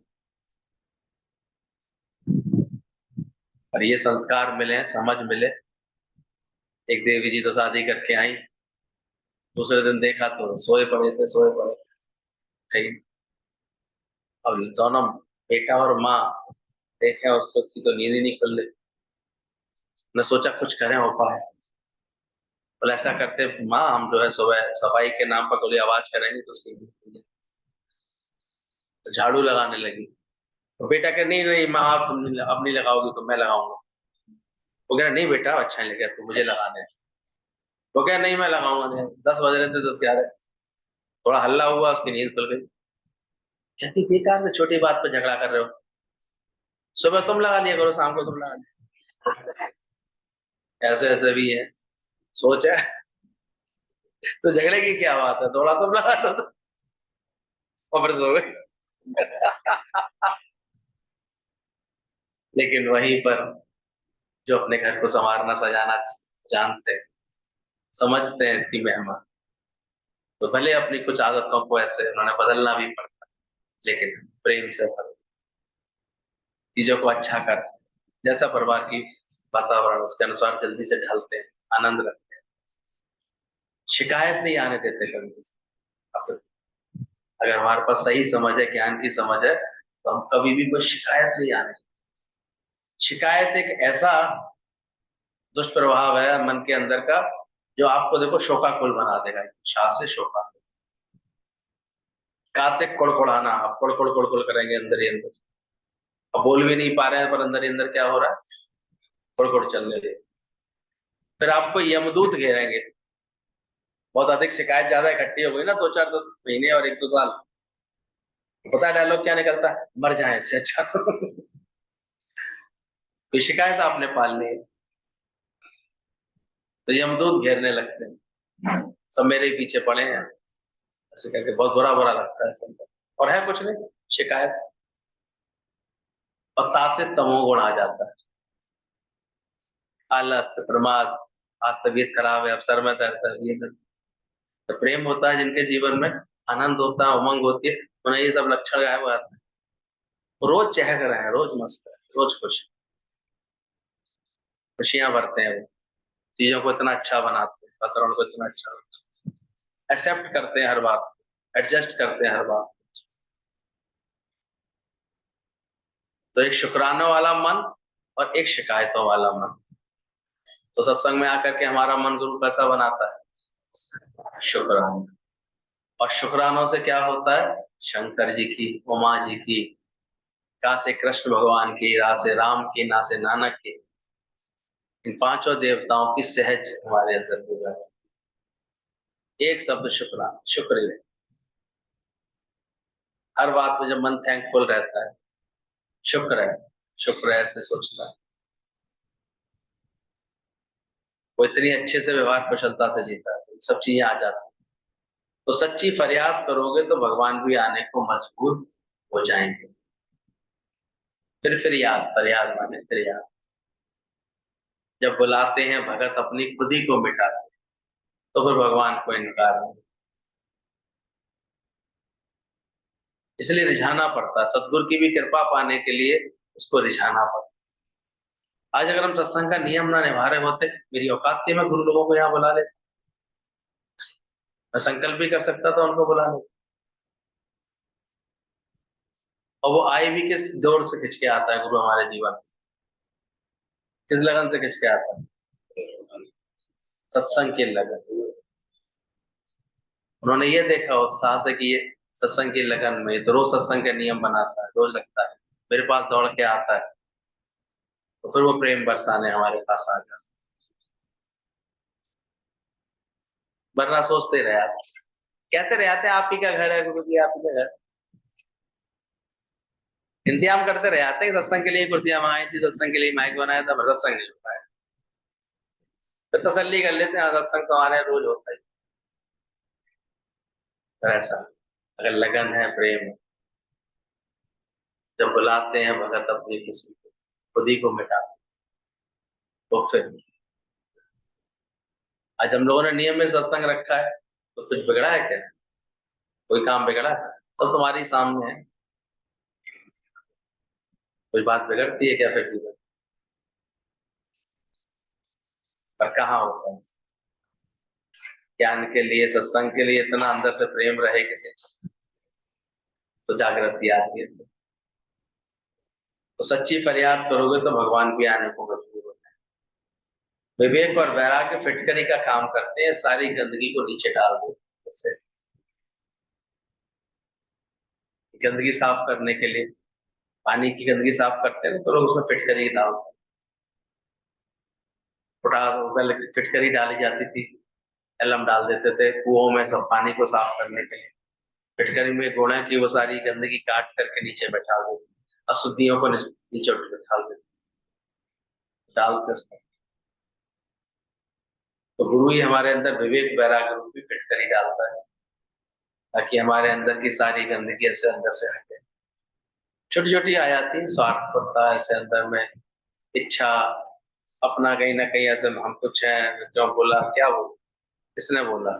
और ये संस्कार मिले, समझ मिले। एक देवी जी तो शादी करके आई, दूसरे दिन देखा तो सोए पड़े थे, सोए पड़े थे। अब दोनों बेटा और माँ देखे उसको, उसकी तो नींद ही नहीं खुल रही। ने सोचा कुछ करें उपाय, बोले ऐसा करते माँ, हम जो है सुबह सफाई के नाम पर थोड़ी आवाज करेंगे तो उसकी नींद खुल जाएगी। तो झाड़ू लगाने लगी, तो बेटा कह नहीं नहीं माँ, आप अब नहीं लगाओगी तो मैं लगाऊंगा। वो कह रहा नहीं बेटा, अच्छा नहीं लगा तो मुझे लगाने हैं। वो क्या, नहीं मैं लगाऊंगा नहीं, 10 बज रहे थे, 10-11, थोड़ा हल्ला हुआ, उसकी नींद खुल गई। कहती बेकार से छोटी बात पे झगड़ा कर रहे हो, सुबह तुम लगा लिया करो, शाम को तुम लगा लिया। ऐसे ऐसे भी है, सोच है। तो झगड़े की क्या बात है, थोड़ा तुम लगा लो, और फिर सो गए। लेकिन वहीं पर जो अपने घर को संवारना सजाना जानते हैं, समझते हैं इसकी महिमा, तो भले अपनी कुछ आदतों को ऐसे उन्होंने बदलना भी पड़ता, लेकिन प्रेम से बदल, चीजों को अच्छा कर, जैसा परिवार की वातावरण उसके अनुसार जल्दी से ढलते हैं, आनंद रखते हैं, शिकायत नहीं आने देते कभी किसी को। अगर हमारे पास सही समझ है, ज्ञान की समझ है, तो हम कभी भी कोई शिकायत नहीं आने, शिकायत एक ऐसा दुष्प्रभाव है मन के अंदर का, जो आपको देखो शोकाकुल बना देगा। शा से शोका, का से कुड़कुड़ाना, आप कुड़कुड़ कुड़कुड़ करेंगे अंदर ही अंदर, अब बोल भी नहीं पा रहे हैं, पर अंदर ही अंदर क्या हो रहा है, कुड़कुड़ चल रही है। फिर आपको यमदूत घेरेंगे, बहुत अधिक शिकायत ज्यादा इकट्ठी हो गई ना, 2-4-10 महीने और 1-2 साल, पता है डायलॉग क्या निकलता है, मर जाए इससे अच्छा तो शिकायत आपने पालनी है, तो यमदूत घेरने लगते हैं, सब मेरे ही पीछे पड़े हैं, ऐसे करके बहुत बुरा बुरा लगता है सब। और है कुछ नहीं, शिकायत, और ता से तमोगुण आ जाता है, आलस, प्रमाद, आज तबीयत खराब है, अब सर में दर्द है, ये दर्द। तो प्रेम होता है जिनके जीवन में, आनंद होता है, उमंग होती है, उन्हें ये सब लक्षण गायब हो जाते हैं, रोज चहक रहे हैं, रोज मस्त है, रोज खुश, खुशियां भरते हैं वो, चीजों को इतना अच्छा बनाते हैं, वातावरण को इतना अच्छा, एक्सेप्ट करते हैं हर बात, एडजस्ट करते हैं हर बात। तो एक शुक्राना वाला मन और एक शिकायतों वाला मन। तो सत्संग में आकर के हमारा मन गुरु कैसा बनाता है, शुक्राना। और शुक्रानों से क्या होता है, शंकर जी की, उमा जी की, का से कृष्ण भगवान की, रा से राम की, ना से नानक की, इन पांचों देवताओं की सहज हमारे अंदर हो जाए। एक शब्द शुक्राना, शुक्र है। हर बात में जब मन थैंकफुल रहता है, शुक्र है, शुक्र है, ऐसे सोचता है, वो इतनी अच्छे से व्यवहार कुशलता से जीता है, सब चीजें आ जाती है। तो सच्ची फरियाद करोगे तो भगवान भी आने को मजबूर हो जाएंगे। फिर याद, फरियाद माने फिर याद, जब बुलाते हैं भगत अपनी खुद ही को मिटाते, तो फिर भगवान को इनकार नहीं। इसलिए रिझाना पड़ता है, सदगुरु की भी कृपा पाने के लिए उसको रिझाना पड़ता। आज अगर हम सत्संग का नियम ना निभा रहे होते, मेरी औकात थी मैं गुरु लोगों को यहाँ बुला ले, मैं संकल्प भी कर सकता था उनको बुला ले, और वो आए भी किस दौर से खिंच के आता है गुरु हमारे जीवन में, किस लगन से खिंच के आता है, सत्संग की लगन। उन्होंने ये देखा उत्साह से कि ये सत्संग की लगन में, तो रोज सत्संग का नियम बनाता है, रोज लगता है, मेरे पास दौड़ के आता है, तो फिर वो प्रेम बरसाने हमारे पास आ गया। वरना सोचते रहे आप, कहते रहे आते आप ही का घर है गुरु जी, आप ही का घर, इंतजाम करते रहे आते सत्संग के लिए, कुर्सियां मंगाई थी, सत्संग के लिए माइक बनाया था, पर सत्संग नहीं हो पाया। फिर तसल्ली कर लेते हैं, सत्संग तो हमारे रोज होता ही। पर ऐसा, अगर लगन है, प्रेम है, जब बुलाते हैं भगत अपनी किसी को, खुद ही को मिटा, तो फिर आज हम लोगों ने नियम में सत्संग रखा है, तो कुछ बिगड़ा है क्या, कोई काम बिगड़ा है, सब तुम्हारे सामने है, कोई बात बिगड़ती है क्या फिर जीवन, पर कहाँ होता है। ज्ञान के लिए, सत्संग के लिए इतना अंदर से प्रेम रहे किसी, तो जागृति आती है। तो सच्ची फरियाद करोगे तो भगवान भी आने को मजबूर होते हैं। विवेक और वैराग्य फिटकरी का काम करते हैं, सारी गंदगी को नीचे डाल दो, इससे गंदगी साफ करने के लिए, पानी की गंदगी साफ करते हैं तो लोग उसमें फिटकरी डालते हैं, पोटास पहले फिटकरी डाली जाती थी, एलम डाल देते थे कुओं में सब पानी को साफ करने के लिए। फिटकरी में घोड़ा की वो सारी गंदगी काट करके नीचे बैठा दो, अशुद्धियों को नीचे उठ बैठा दो, डालकर। तो गुरु ही हमारे अंदर विवेक वैराग्य रूपी फिटकरी डालता है, ताकि हमारे अंदर की सारी गंदगी ऐसे अंदर से हटे। छोटी छोटी आ जाती है स्वार्थपरता ऐसे अंदर में, इच्छा, अपना कहीं ना कहीं ऐसे हम कुछ है, जो बोला क्या बोला, किसने बोला।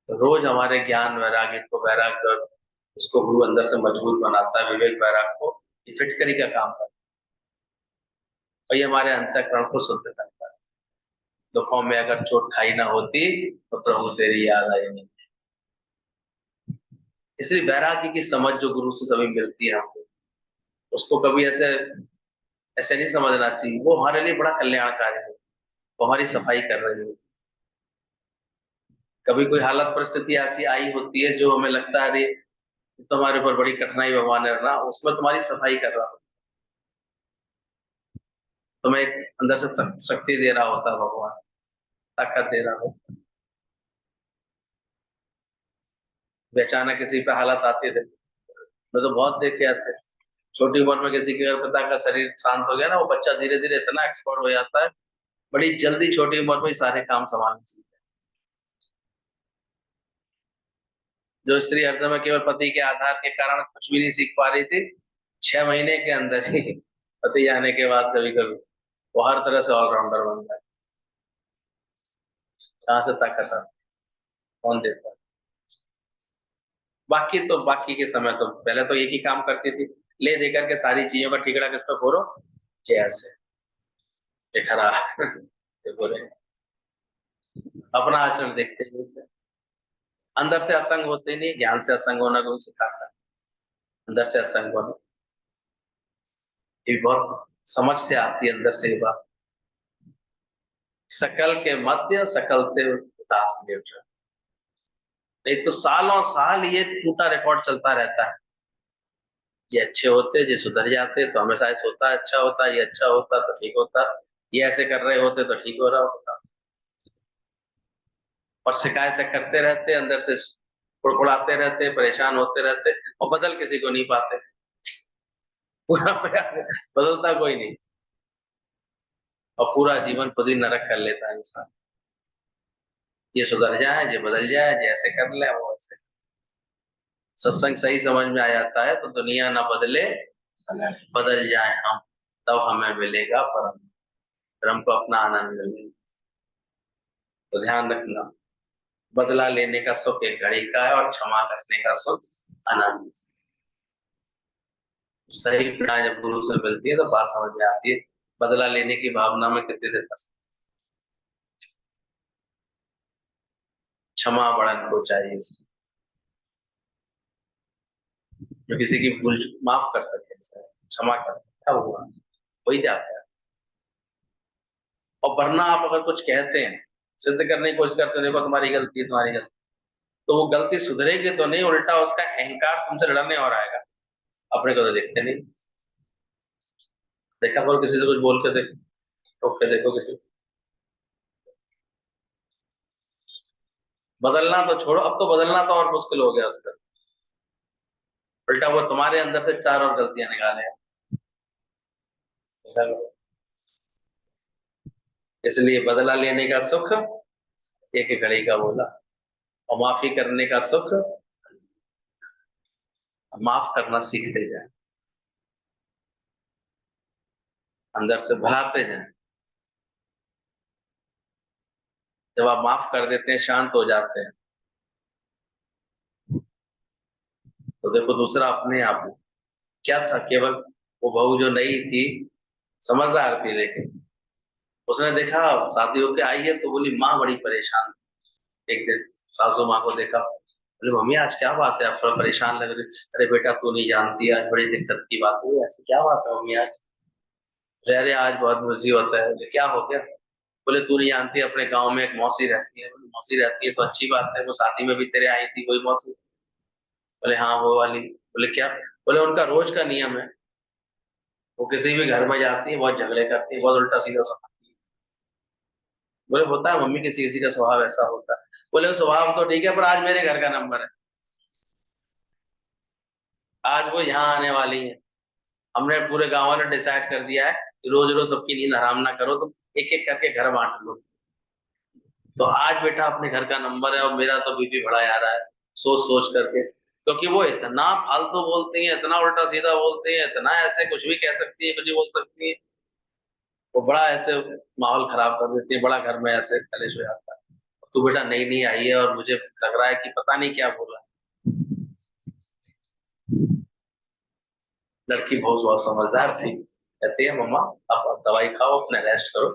तो रोज हमारे ज्ञान वैराग्य को, वैराग्य और उसको गुरु अंदर से मजबूत बनाता है, विवेक वैराग्य को ये फिटकरी का काम करता है, और ये हमारे अंतःकरण को शुद्ध करता है। दुखों में अगर चोट खाई ना होती तो प्रभु तेरी याद आई नहीं। इसलिए वैराग्य की समझ जो गुरु से सभी मिलती है हमको, उसको कभी ऐसे ऐसे नहीं समझना चाहिए। वो हमारे लिए बड़ा कल्याणकारी है, वो हमारी सफाई कर रही है। कभी कोई हालत परिस्थिति ऐसी आई होती है जो हमें लगता है अरे तो हमारे ऊपर बड़ी कठिनाई भगवान है ना, उसमें तुम्हारी सफाई कर रहा हो, तुम्हें एक अंदर से शक्ति दे रहा होता है भगवान, ताकत दे रहा हो। अचानक किसी पे हालत आती है, मैं तो बहुत देखे ऐसे, छोटी उम्र में किसी के पिता का शरीर शांत हो गया ना, वो बच्चा धीरे धीरे इतना एक्सपर्ट हो जाता है, बड़ी जल्दी छोटी उम्र में ही सारे काम संभालने सीखता है। जो स्त्री हर समय केवल पति के आधार के कारण कुछ भी नहीं सीख पा रही थी, 6 महीने के अंदर ही पति आने के बाद कभी कभी वो हर तरह से ऑलराउंडर बन जाए। कहाँ से ताकत है, कौन देता है। बाकी तो बाकी के समय तो पहले तो एक ही काम करती थी, ले दे करके सारी चीजों का ठिकरा किस पे फोड़ो, कैसे ये खरा ये बुरे, अपना आचरण देखते हैं। अंदर से असंग होते नहीं, ज्ञान से असंग होना को सिखाता है। अंदर से असंग होना ये बहुत समझ से आती है, अंदर से ये बात। सकल के मध्य सकल ते उदास नेत्र। नहीं तो सालों साल ये टूटा रिकॉर्ड चलता रहता है। ये अच्छे होते, ये सुधर जाते तो हमेशा ऐसा होता, अच्छा होता, ये अच्छा होता तो ठीक होता, ये ऐसे कर रहे होते तो ठीक हो रहा होता। और शिकायतें करते रहते, अंदर से कुड़कुड़ाते रहते, परेशान होते रहते, और बदल किसी को नहीं पाते। पूरा बदलता कोई नहीं, और पूरा जीवन खुद ही नरक कर लेता है इंसान। ये सुधर जाए, ये बदल जाए, जैसे कर ले वो ऐसे। सत्संग सही समझ में आ जाता है तो दुनिया ना बदले, बदल जाए हम, तब हमें मिलेगा परम, फिर हमको अपना आनंद मिलेगा। तो ध्यान रखना, बदला लेने का सुख एक घड़ी का है, और क्षमा करने का सुख आनंद। सही प्रेरणा जब गुरु से मिलती है तो बात समझ में आती है, बदला लेने की भावना में कितनी देर तक क्षमा बढ़न को चाहिए, जो किसी की भूल माफ कर सके, क्षमा कर, क्या हुआ वही जाता है। और वरना आप अगर कुछ कहते हैं, सिद्ध करने की कोशिश करते हैं, देखो तुम्हारी गलती है, तुम्हारी गलती, तो वो गलती सुधरेगी तो नहीं, उल्टा उसका अहंकार तुमसे लड़ने और आएगा। अपने को तो देखते नहीं। देखा करो किसी से कुछ बोल के देखो, टोक के देखो किसी को। बदलना तो छोड़ो, अब तो बदलना तो और मुश्किल हो गया उसका, उल्टा वो तुम्हारे अंदर से चार और गलतियां निकाले। इसलिए बदला लेने का सुख एक घड़ी का बोला, और माफी करने का सुख माफ करना सीखते जाए, अंदर से भराते जाए। जब आप माफ कर देते हैं, शांत हो जाते हैं, तो देखो दूसरा अपने आप में क्या था, केवल वो बहू जो नई थी, समझदार थी, लेकिन उसने देखा शादी होके आई है तो बोली माँ बड़ी परेशान। एक दिन सासू माँ को देखा, बोले मम्मी आज क्या बात है, आप थोड़ा परेशान लग रही। अरे बेटा तू नहीं जानती, आज बड़ी दिक्कत की बात हुई, ऐसी क्या बात है मम्मी आज। अरे आज बहुत मुझे होता है। बोले क्या हो गया। बोले तू नहीं जानती, अपने गांव में एक मौसी रहती है। बोले मौसी रहती है तो अच्छी बात है, वो शादी में भी तेरे आई थी कोई मौसी। बोले हाँ वो वाली। बोले क्या। बोले उनका रोज का नियम है, वो किसी भी घर में जाती है बहुत झगड़े करती है, बहुत उल्टा सीधा सुनाती है। बोले होता है मम्मी, किसी किसी का स्वभाव ऐसा होता है। बोले स्वभाव तो ठीक है, पर आज मेरे घर का नंबर है, आज वो यहाँ आने वाली है। हमने पूरे गांव वाले डिसाइड कर दिया है कि रोज रोज सबकी नींद हराम ना करो, तुम एक एक करके घर बांट लो। तो आज बेटा अपने घर का नंबर है, और मेरा तो बीपी बढ़ा जा रहा है सोच सोच करके, क्योंकि वो इतना फालतू बोलती है, इतना उल्टा सीधा बोलती है, इतना ऐसे कुछ भी कह सकती है, कुछ भी बोल सकती है। वो बड़ा ऐसे माहौल खराब कर देती है, बड़ा घर में ऐसे कलेश हो जाता है। तू बेटा नई नई आई है और मुझे लग रहा है कि पता नहीं क्या बोला। लड़की बहुत बहुत समझदार थी, कहती है मम्मा आप दवाई खाओ, अपने रेस्ट करो,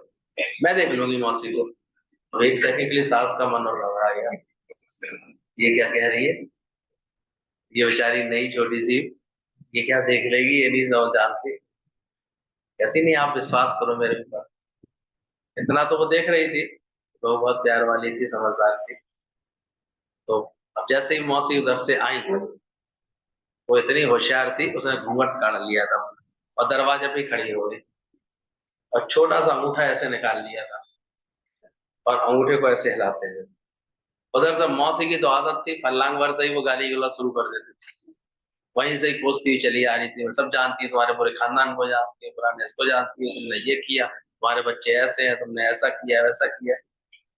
मैं देख लूंगी मौसी को। तो एक सेकंड के लिए सास का मन और घबरा गया, ये क्या कह रही है, ये बेचारी नई छोटी सी, ये क्या देख लेगी, ये नहीं समझ जानती। कहती नहीं, आप विश्वास करो मेरे ऊपर। इतना तो वो देख रही थी, तो बहुत प्यार वाली थी, समझदार थी। तो अब जैसे ही मौसी उधर से आई, वो इतनी होशियार थी, उसने घूंघट काट लिया था और दरवाजे पे खड़ी हो गई, और छोटा सा अंगूठा ऐसे निकाल लिया था, और अंगूठे को ऐसे हिलाते हुए। उधर से मौसी की तो आदत थी, फल्लांग भर से ही वो गाली गलौज शुरू कर देती थी। वहीं से ही कोसती हुई चली आ रही थी, सब जानती है, तुम्हारे पूरे खानदान को जानती है, पुराने इसको जानती है, तुमने ये किया, तुम्हारे बच्चे ऐसे हैं, तुमने ऐसा किया वैसा किया।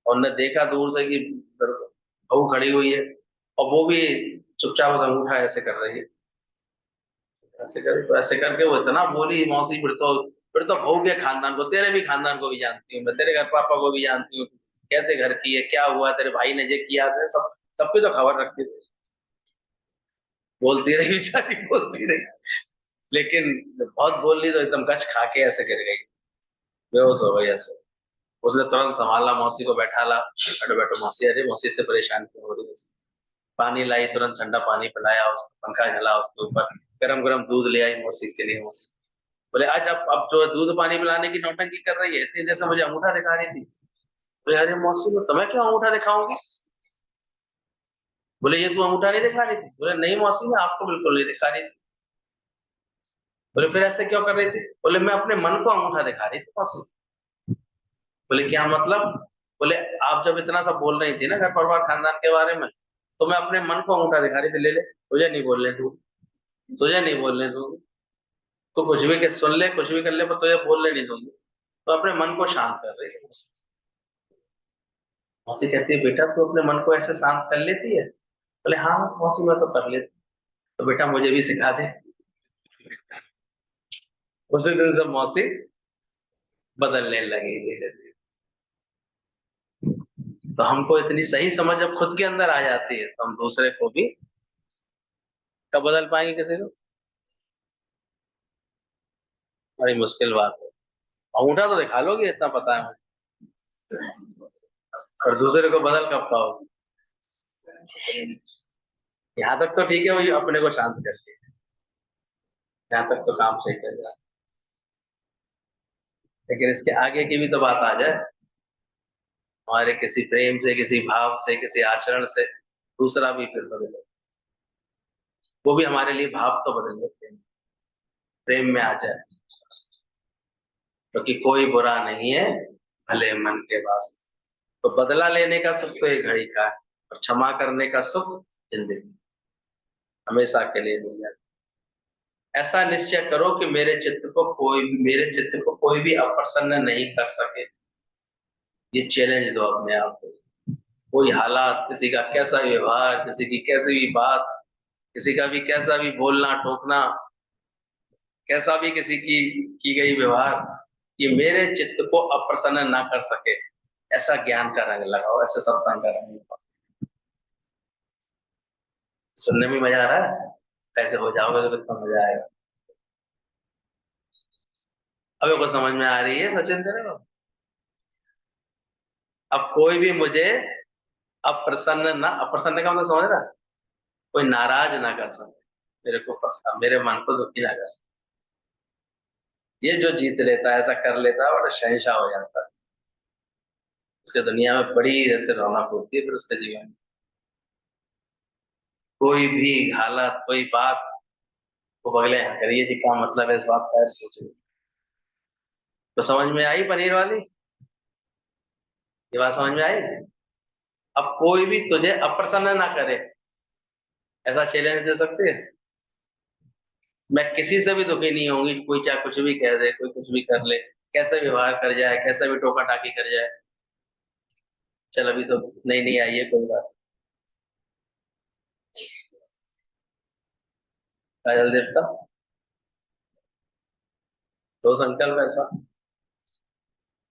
और ने देखा दूर से कि बहू खड़ी हुई है, और वो भी चुपचाप उस अंगूठा ऐसे कर रही है, ऐसे करे, तो ऐसे करके वो इतना बोली मौसी, फिर तो बहू के खानदान को, तेरे भी खानदान को भी जानती हूँ मैं, तेरे घर पापा को भी जानती हूँ, कैसे घर की है, क्या हुआ, तेरे भाई ने ये किया था, सब सबकी तो खबर रखती थी। बोलती रही बेचारी, बोलती रही, लेकिन बहुत बोल ली तो एकदम गच खा के ऐसे गिर गई, बेहोश हो गई ऐसे। उसने तुरंत संभाला, मौसी को बैठाला, बैठो बैठो मौसी, अरे मौसी इतने परेशान क्यों हो रही है। पानी लाई, तुरंत ठंडा पानी पिलाया, उसको पंखा झला उसके ऊपर, गरम गरम दूध ले आई मौसी के लिए। मौसी बोले आज अब जो दूध पानी पिलाने की नौटंकी कर रही है, इतनी देर से मुझे अंगूठा दिखा रही थी। बोले अरे मौसी, मैं तुम्हें क्यों अंगूठा दिखाऊंगी। बोले ये तू अंगूठा नहीं दिखा रही थी। बोले नहीं मौसी, मैं आपको बिल्कुल नहीं दिखा रही थी। बोले फिर ऐसे क्यों कर रही थी। बोले मैं अपने मन को अंगूठा दिखा रही थी मौसी। बोले क्या मतलब। बोले आप जब इतना सब बोल रही थी ना घर परिवार खानदान के बारे में, तो मैं अपने मन को अंगूठा दिखा रही थी, ले ले, तुझे नहीं बोलने दूँ, तुझे नहीं बोलने दूंगी, तो कुछ भी सुन ले, कुछ भी कर ले, पर तुझे बोलने नहीं दूंगी। तो अपने मन को शांत कर रही है। मौसी कहती है बेटा तू अपने मन को ऐसे शांत कर लेती है। बोले हाँ मौसी, मैं तो कर लेती। तो बेटा मुझे भी सिखा दे। उसी दिन से मौसी बदलने लगी धीरे धीरे। तो हमको इतनी सही समझ जब खुद के अंदर आ जाती है, तो हम दूसरे को भी कब बदल पाएंगे किसी को, बड़ी मुश्किल बात है। अंगूठा तो दिखा लोगे, इतना पता है मुझे, और दूसरे को बदल कब पाओगे। यहाँ तक तो ठीक है, वो अपने को शांत करके, यहाँ तक तो काम सही चल रहा है। लेकिन इसके आगे की भी तो बात आ जाए, हमारे किसी प्रेम से, किसी भाव से, किसी आचरण से दूसरा भी फिर बदले, वो भी हमारे लिए भाव तो बदल देते हैं, प्रेम में आ जाए। क्योंकि कोई बुरा नहीं है भले मन के वास्ते। तो बदला लेने का सुख तो एक घड़ी का है, और क्षमा करने का सुख जिंदगी हमेशा के लिए मिल जाए। ऐसा निश्चय करो कि मेरे चित्त को कोई भी अप्रसन्न नहीं कर सके। ये चैलेंज दो अपने आप को। कोई हालात, किसी का कैसा व्यवहार, किसी की कैसी भी बात, किसी का भी कैसा भी बोलना टोकना, कैसा भी किसी की गई व्यवहार, ये मेरे चित्त को अप्रसन्न ना कर सके। ऐसा ज्ञान का रंग लगाओ, ऐसे सत्संग का रंग लगाओ। सुनने में मजा आ रहा है, ऐसे हो जाओगे तो कितना मजा आएगा। अबे को समझ में आ रही है सचिन तेरे को। अब कोई भी मुझे अप्रसन्न का मतलब समझ रहा है? कोई नाराज ना कर सके, मेरे मन को दुखी ना कर सके। ये जो जीत लेता है, ऐसा कर लेता है, बड़ा शहंशाह हो जाता है। उसके दुनिया में बड़ी ऐसे रौनक होती है फिर उसके जीवन में। कोई भी हालत, कोई बात को बगले हाँ करिए जी, क्या मतलब है इस बात का, ऐसे सोचिए। तो समझ में आई पनीर वाली। ये बात समझ में आई? अब कोई भी तुझे अप्रसन्न ना करे, ऐसा चैलेंज दे सकते हैं? मैं किसी से भी दुखी नहीं होंगी, कोई क्या कुछ भी कह दे, कोई कुछ भी कर ले, कैसे व्यवहार कर जाए, कैसे भी टोका टाकी कर जाए, चल अभी तो नई नई आई है, कोई बात। काजल देवता, दो संकल्प ऐसा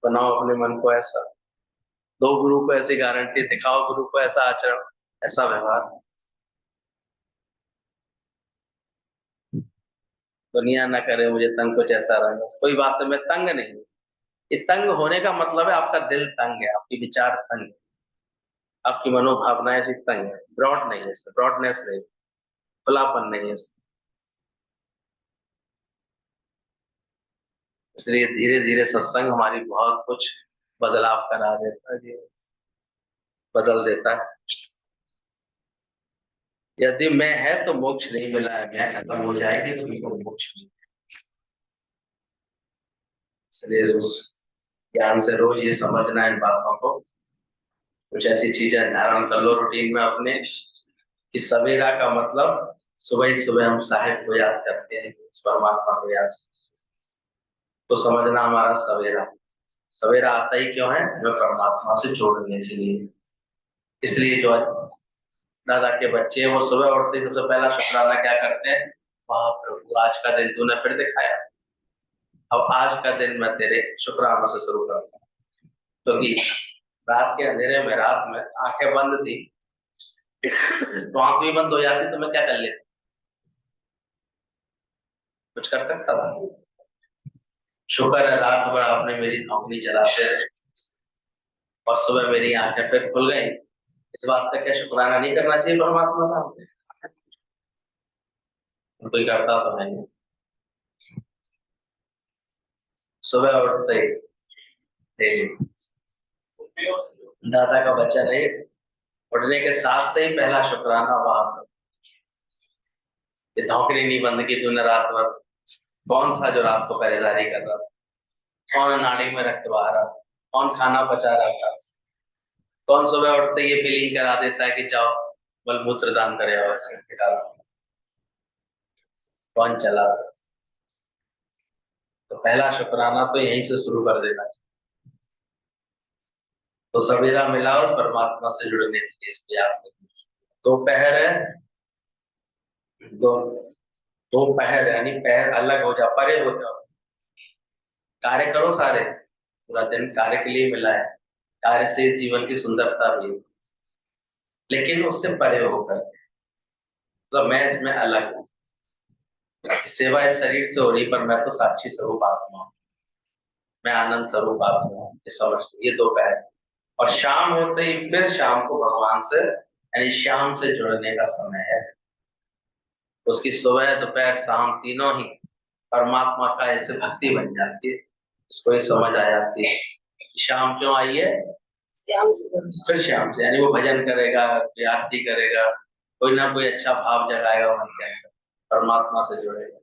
बनाओ अपने मन को ऐसा, दो गुरु को ऐसी गारंटी दिखाओ, गुरु को ऐसा आचरण, ऐसा व्यवहार। दुनिया ना करे मुझे तंग, कुछ ऐसा रंग, कोई बात से मैं तंग नहीं हूं। ये तंग होने का मतलब है आपका दिल तंग है, आपकी विचार तंग है, आपकी मनोभावनाएं ऐसी तंग है, ब्रॉड नहीं है, ब्रॉडनेस नहीं, खुलापन नहीं है। इसलिए धीरे धीरे सत्संग हमारी बहुत कुछ बदलाव करा देता है जी, बदल देता है। यदि मैं है तो मोक्ष नहीं मिला है, मैं खत्म हो जाएगी तो तुमको मोक्ष मिलेगा। इसलिए उस ज्ञान से रोज ये समझना है इन बातों को, कुछ ऐसी चीजें धारण कर लो रूटीन में अपने, कि सवेरा का मतलब सुबह ही सुबह हम साहिब को याद करते हैं, उस परमात्मा को याद, तो समझना हमारा सवेरा, सवेरा आता ही क्यों है? हमें परमात्मा से जोड़ने के लिए। इसलिए जो दादा के बच्चे हैं वो सुबह उठते ही सबसे पहला शुक्राना क्या करते हैं? वाह प्रभु, आज का दिन तूने फिर दिखाया, अब आज का दिन मैं तेरे शुक्राना से शुरू करता हूँ। क्योंकि रात के अंधेरे में, रात में आंखें बंद थी, तो आंख भी बंद हो जाती तो मैं क्या कर लेता? कुछ कर सकता था? शुक्र है रात भर आपने मेरी नौकरी चलाते रहे और सुबह मेरी आंखें फिर खुल गई। इस बात का क्या शुक्राना नहीं करना चाहिए परमात्मा का? कोई करता तो नहीं। सुबह उठते ही दादा का बच्चा नहीं, उठने के साथ से ही पहला शुक्राना वहां पर, ये नौकरी नहीं बंद की तूने रात भर। कौन था जो रात को पहरेदारी कर रहा था? कौन नाड़ी में रक्त बहा रहा था? कौन खाना पचा रहा था? कौन सुबह उठते ये फीलिंग करा देता है कि जाओ मलमूत्र दान करे और ऐसे निकालो? कौन चला रहा? तो पहला शुक्राना तो यहीं से शुरू कर देना चाहिए। तो सवेरा मिला उस परमात्मा से जुड़ने के लिए, इसलिए आप दोपहर है, दो दोपहर यानी पहर अलग हो जाओ, परे हो जाओ, कार्य करो सारे, पूरा दिन कार्य के लिए मिला है, कार्य से इस जीवन की सुंदरता भी है, लेकिन उससे परे होकर, तो मैं इसमें अलग हूँ, सेवा इस शरीर से हो रही पर मैं तो साक्षी स्वरूप आत्मा हूँ, मैं आनंद स्वरूप आत्मा हूँ, ये समझते। ये दोपहर, और शाम होते ही फिर शाम को भगवान से यानी शाम से जुड़ने का समय है। उसकी सुबह दोपहर शाम तीनों ही परमात्मा का ऐसे भक्ति बन जाती है, उसको ये समझ आ जाती है शाम क्यों आई है, श्याम से, फिर श्याम से यानी वो भजन करेगा, आरती करेगा, कोई ना कोई अच्छा भाव जगाएगा मन के अंदर, परमात्मा से जुड़ेगा,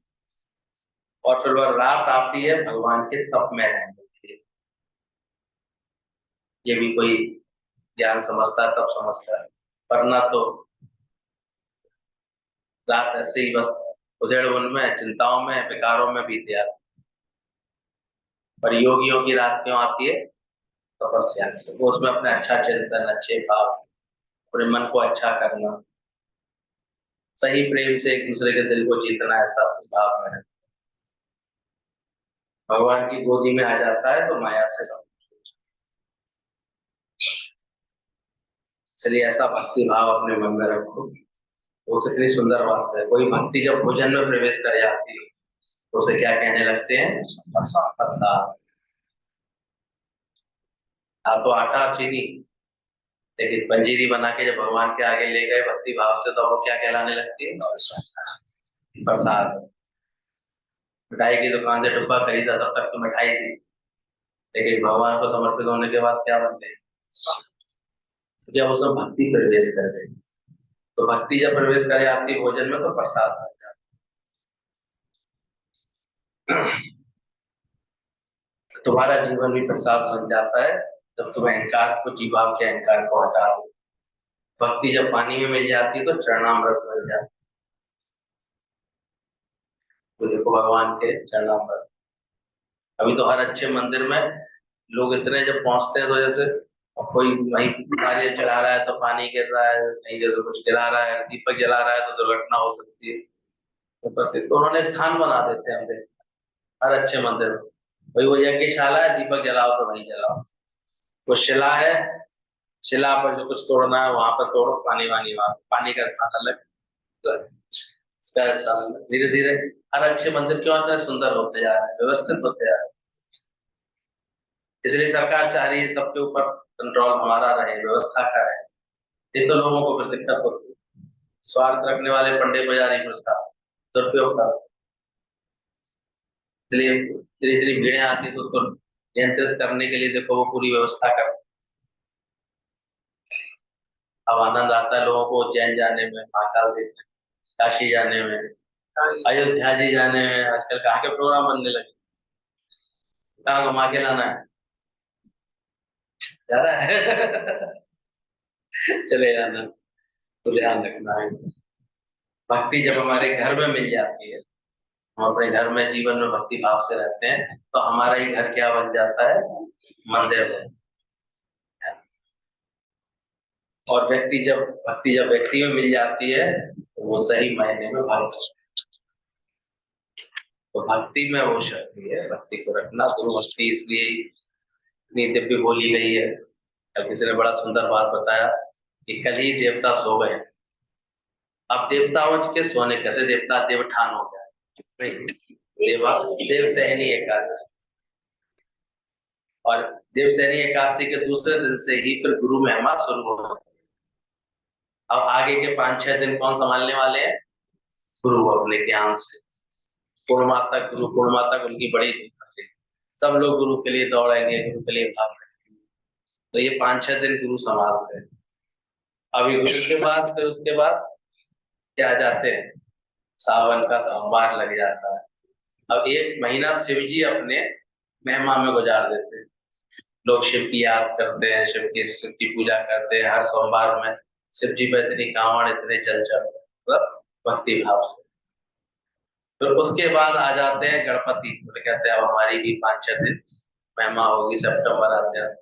और फिर वह रात आती है भगवान के तप में रहने के लिए। ये भी कोई ज्ञान समझता है तब समझता है, वरना तो रात ऐसे ही बस उधेड़ में, चिंताओं में, विकारों में बीत जाती। पर योगियों की रात क्यों आती है? तपस्या से, वो उसमें अपने अच्छा चिंतन, अच्छे भाव, अपने मन को अच्छा करना, सही प्रेम से एक दूसरे के दिल को जीतना, ऐसा उस भाव में है। भगवान की गोदी में आ जाता है तो माया से सब कुछ। इसलिए ऐसा भक्ति भाव अपने मन में रखो। वो कितनी सुंदर बात है, कोई भक्ति जब भोजन में प्रवेश कर जाती है तो उसे क्या कहने लगते हैं? प्रसाद। प्रसाद। आप तो आटा चीनी, लेकिन पंजीरी बना के जब भगवान के आगे ले गए भक्ति भाव से, तो वो क्या कहलाने लगती है? प्रसाद। मिठाई की दुकान से डब्बा खरीदा तब तक तो मिठाई थी, लेकिन भगवान को समर्पित होने के बाद क्या बन गई? जब उसमें भक्ति प्रवेश कर गई, तो भक्ति जब प्रवेश करे आपके भोजन में तो प्रसाद बन जाता है। तुम्हारा जीवन भी प्रसाद बन जाता है, जब तुम अहंकार को, जीवाव के अहंकार को हटा दो, भक्ति जब पानी में मिल जाती है तो चरणामृत मिल जाती है। तो देखो भगवान के चरणामृत, अभी तो हर अच्छे मंदिर में लोग इतने जब पहुंचते हैं तो जैसे अब कोई वहीं नारियल चढ़ा रहा है तो पानी गिर रहा है, कहीं जैसे कुछ गिरा रहा है, दीपक जला रहा है तो दुर्घटना हो सकती है। तो उन्होंने स्थान बना देते हैं हमने हर अच्छे मंदिर में, भाई वो यज्ञशाला है, दीपक जलाओ तो वहीं जलाओ। वो शिला है, शिला पर जो कुछ तोड़ना है वहां पर तोड़ो, पानी वानी वहां, पानी का स्थान अलग, तो इसका स्थान अलग। धीरे धीरे हर अच्छे मंदिर क्यों इतने सुंदर होते जा रहे हैं, व्यवस्थित होते जा रहे हैं। इसलिए सरकार चाह रही है सबके ऊपर कंट्रोल हमारा रहे, व्यवस्था का रहे। ये तो लोगों को फिर दिक्कत होती है, स्वार्थ रखने वाले पंडे पुजारी फिर उसका दुरुपयोग कर, इसलिए धीरे धीरे भीड़ें आती तो उसको नियंत्रित करने के लिए देखो वो पूरी व्यवस्था कर। अब आनंद आता है लोगों को उज्जैन जाने में, महाकाल देखने, काशी जाने में, अयोध्या जी जाने में। आजकल कहाँ के प्रोग्राम बनने लगे, कहाँ घुमा के लाना है, जा रहा है चले जाना, तो ध्यान रखना है इसे। भक्ति जब हमारे घर में मिल जाती है, हम अपने घर में जीवन में भक्ति भाव से रहते हैं, तो हमारा ही घर क्या बन जाता है, मंदिर बन जाता है। और भक्ति जब व्यक्ति में मिल जाती है तो वो सही मायने में भक्त। तो भक्ति में वो शक्ति है, भक्ति को रखना। गुरु भक्ति इसलिए इतनी दिव्य बोली गई है। कल किसी ने बड़ा सुंदर बात बताया कि कल ही देवता सो गए, अब देवताओं के सोने कैसे, देवता देवठान हो गया नहीं, देव सहनी एकादशी, और देव सहनी एकादशी के दूसरे दिन से ही फिर गुरु महिमा शुरू हो गई। अब आगे के 5-6 दिन कौन संभालने वाले हैं, गुरु अपने ज्ञान से। पूर्णिमा तक गुरु, पूर्णिमा तक उनकी बड़ी धूम, सब लोग गुरु के लिए दौड़ेंगे, गुरु के लिए भागेंगे। तो ये 5-6 दिन गुरु संभालते हैं। अभी गुरु के बाद फिर उसके बाद क्या आ जाते हैं, सावन का सोमवार लग जाता है। अब 1 महीना शिव जी अपने महिमा में गुजार देते हैं। लोग शिव की याद करते हैं, शिव की पूजा करते हैं, हर सोमवार में शिव जी पर इतनी कांवड़, इतने जल चढ़ते हैं, मतलब भक्ति भाव से। फिर उसके बाद आ जाते हैं गणपति, तो कहते हैं अब हमारी भी 5-6 दिन महिमा होगी, सितंबर आते हैं।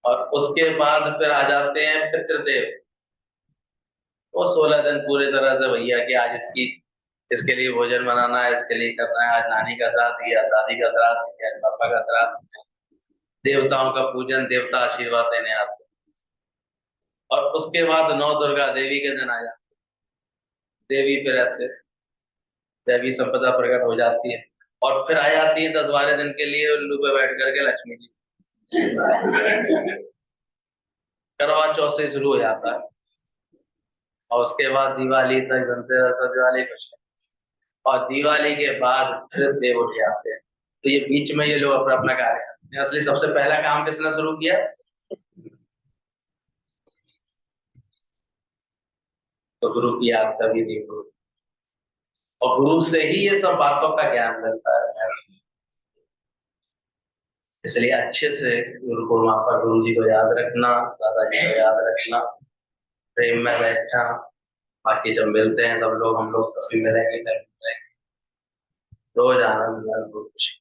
और उसके बाद फिर आ जाते हैं पितृदेव, वो 16 दिन पूरी तरह से भैया कि आज इसके लिए भोजन बनाना है, इसके लिए करना है, आज नानी का श्राद्ध किया, दादी का श्राद्ध किया, पापा का श्राद्ध, देवताओं का पूजन, देवता आशीर्वाद देने आते हैं। और उसके बाद 9 दुर्गा देवी के दिन आ जाते, देवी फिर ऐसे देवी संपदा प्रकट हो जाती है। और फिर आ जाती है 10-12 दिन के लिए उल्लू पे बैठ करके लक्ष्मी जी, करवा चौथ से शुरू हो जाता है। और उसके बाद दिवाली तक, धनतेरस तक, दिवाली कुछ, और दिवाली के बाद फिर देव उठ जाते हैं। तो ये बीच में ये लोग अपना अपना कार्य करते हैं। असली सबसे पहला काम किसने शुरू किया, तो गुरु की याद तभी देखो, और गुरु से ही ये सब बातों का ज्ञान मिलता है। इसलिए अच्छे से गुरु पूर्णिमा पर गुरु जी को याद रखना, दादाजी को याद रखना, प्रेम में बैठना। बाकी जब मिलते हैं सब लोग, हम लोग कभी मिलेंगे, रोज आनंद खुशी।